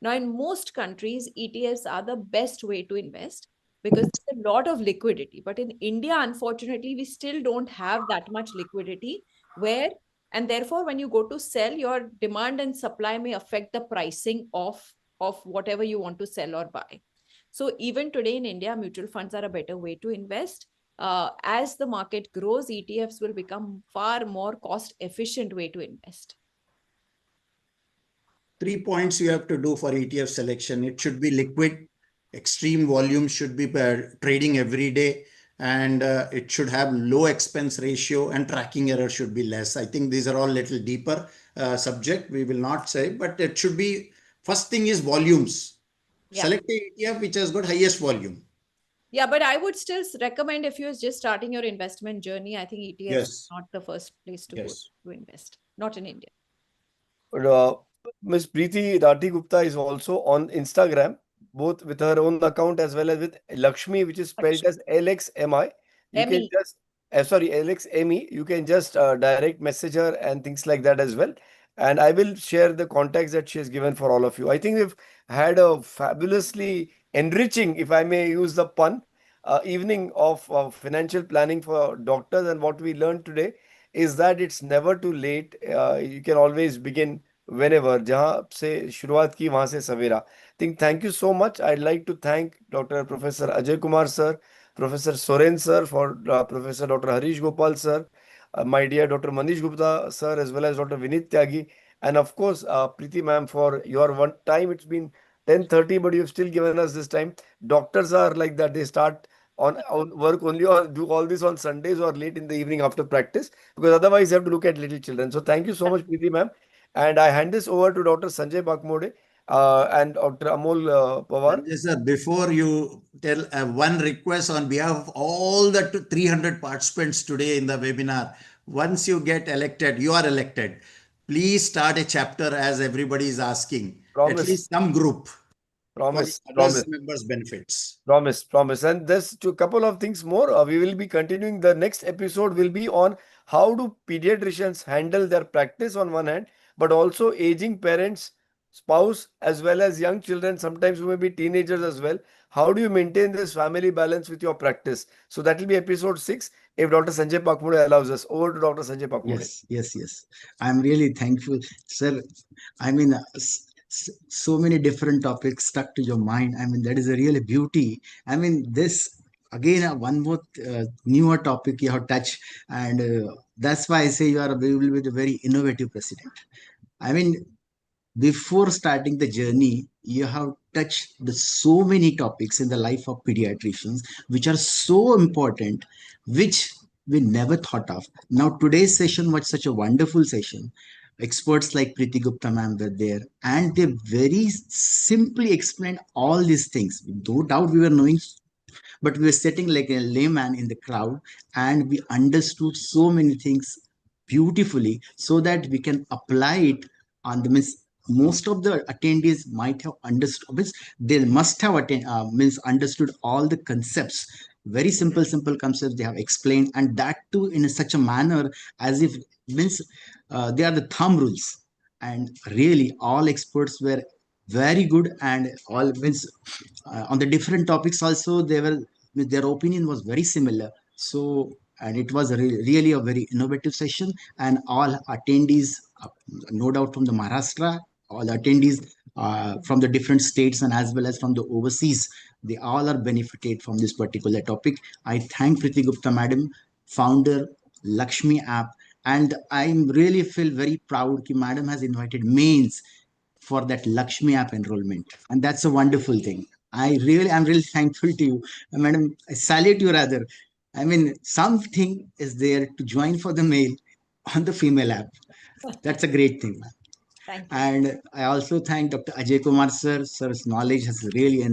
Now, in most countries, ETFs are the best way to invest because there's a lot of liquidity. But in India, unfortunately, we still don't have that much liquidity and therefore, when you go to sell, your demand and supply may affect the pricing of whatever you want to sell or buy. So even today in India, mutual funds are a better way to invest. As the market grows, ETFs will become far more cost-efficient way to invest.
3 points you have to do for ETF selection. It should be liquid, extreme volume should be trading every day, and it should have low expense ratio and tracking error should be less. I think these are all little deeper subject. We will not say, but it should be, first thing is volumes. Yeah. Select a ETF which has got highest volume.
Yeah, but I would still recommend if you're just starting your investment journey, I think ETFs is not the first place to go to invest, not in India.
Ms. Priti Rathi Gupta is also on Instagram, both with her own account as well as with Lakshmi, which is spelled as LXMI. You can just, LXME. You can just direct message her and things like that as well. And I will share the contacts that she has given for all of you. I think we've had a fabulously enriching, if I may use the pun, evening of financial planning for doctors. And what we learned today is that it's never too late. You can always begin whenever. जहाँ से शुरुआत की वहाँ से सवेरा. Thank you so much. I'd like to thank Dr. Professor Ajoy Kumar sir, Professor Soren sir, for Professor Dr. Harish Gopal sir, my dear Dr. Manish Gupta sir, as well as Dr. Vineet Tyagi, and of course Priti ma'am for your one time. It's been 10:30, but you've still given us this time. Doctors are like that. They start on work only or do all this on Sundays or late in the evening after practice, because otherwise you have to look at little children. So thank you so much, Priti ma'am. And I hand this over to Dr. Sanjay Bakmode and Dr. Amol Pawar.
Sanjay sir, before you tell one request on behalf of all the 300 participants today in the webinar, once you get elected, you are elected, please start a chapter as everybody is asking.
Promise.
At least some group.
Promise.
For
Promise.
others members' benefits.
Promise. And this to a couple of things more. We will be continuing. The next episode will be on how do pediatricians handle their practice on one hand, but also aging parents, spouse, as well as young children, sometimes who may be teenagers as well. How do you maintain this family balance with your practice? So that will be episode 6, if Dr. Sanjay Pakmode allows us. Over to Dr. Sanjay Pakmode.
Yes. I'm really thankful, sir. I mean, so many different topics stuck to your mind. I mean, that is a really beauty. I mean, this again, one more newer topic you have touched, and that's why I say you will be the very innovative president. I mean, before starting the journey, you have touched so many topics in the life of pediatricians, which are so important, which we never thought of. Now, today's session was such a wonderful session. Experts like Priti Gupta ma'am were there, and they very simply explained all these things. No doubt we were knowing, but we were sitting like a layman in the crowd, and we understood so many things beautifully, so that we can apply it on the means. Most of the attendees might have understood, means they must have understood all the concepts. Very simple concepts they have explained, and that too in such a manner as if means they are the thumb rules. And really, all experts were very good, and all means on the different topics also their opinion was very similar. So, and it was really a very innovative session, and all attendees, no doubt from the Maharashtra, all attendees from the different states and as well as from the overseas, they all are benefited from this particular topic. I thank Priti Gupta madam, founder LXME app, and I really feel very proud that madam has invited mains for that LXME app enrollment, and that's a wonderful thing. I'm really thankful to you, madam. I salute you rather. I mean, something is there to join for the male on the female app. That's a great thing.
Thank you.
And I also thank Dr. Ajay Kumar sir. Sir's knowledge has really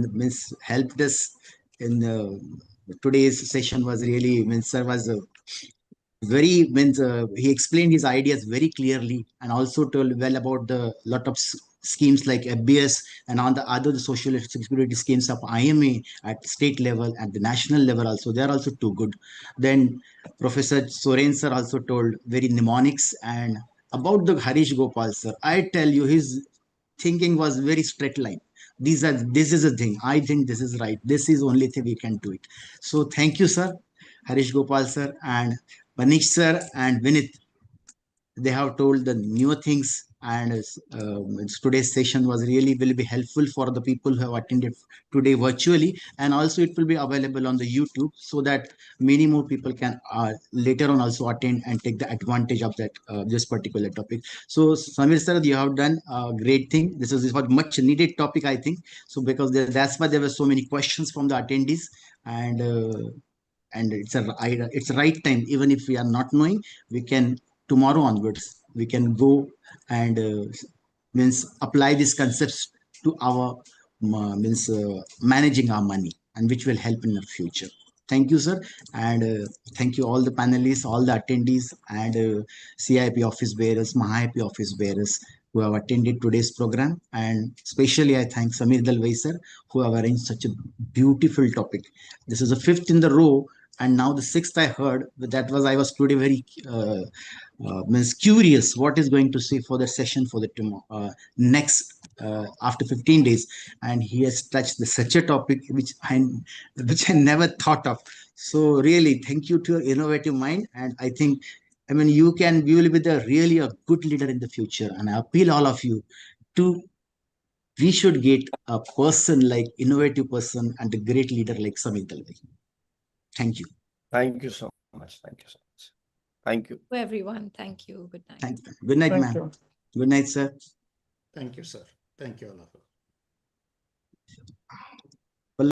helped us in today's session. Was really sir was very he explained his ideas very clearly, and also told well about the lot of schemes like FBS and on the other social security schemes of IMA at state level and the national level also. They are also too good. Then Professor Soren sir also told very mnemonics, and about the Harish Gopal sir, I tell you, his thinking was very straight line. This is a thing. I think this is right. This is only thing we can do it. So thank you, sir, Harish Gopal sir, and Manish sir and Vineet. They have told the newer things, and today's session was will be helpful for the people who have attended today virtually, and also it will be available on the YouTube, so that many more people can later on also attend and take the advantage of that this particular topic. So Samir sir, you have done a great thing. This was much needed topic, I think. So because that's why there were so many questions from the attendees, and it's a right time. Even if we are not knowing, we can tomorrow onwards we can go and apply these concepts to our managing our money, and which will help in the future. Thank you, sir, and thank you all the panelists, all the attendees, and CIP office bearers, MAHAIAP office bearers who have attended today's program. And especially I thank Samir Dalwai sir, who have arranged such a beautiful topic. This is the 5th in the row, and now the 6th I heard. I was today very curious what is going to say for the session for the tomorrow next after 15 days, and he has touched such a topic which I never thought of. So really, thank you to your innovative mind, and I think we will be really a good leader in the future. And I appeal all of you to, we should get a person like innovative person and a great leader like Samir Dalwai. Thank you.
Thank you so much. Thank you so much. Thank you.
To everyone. Thank you. Good night.
Thank you. Good night, ma'am. Good night, sir.
Thank you, sir. Thank you all of you.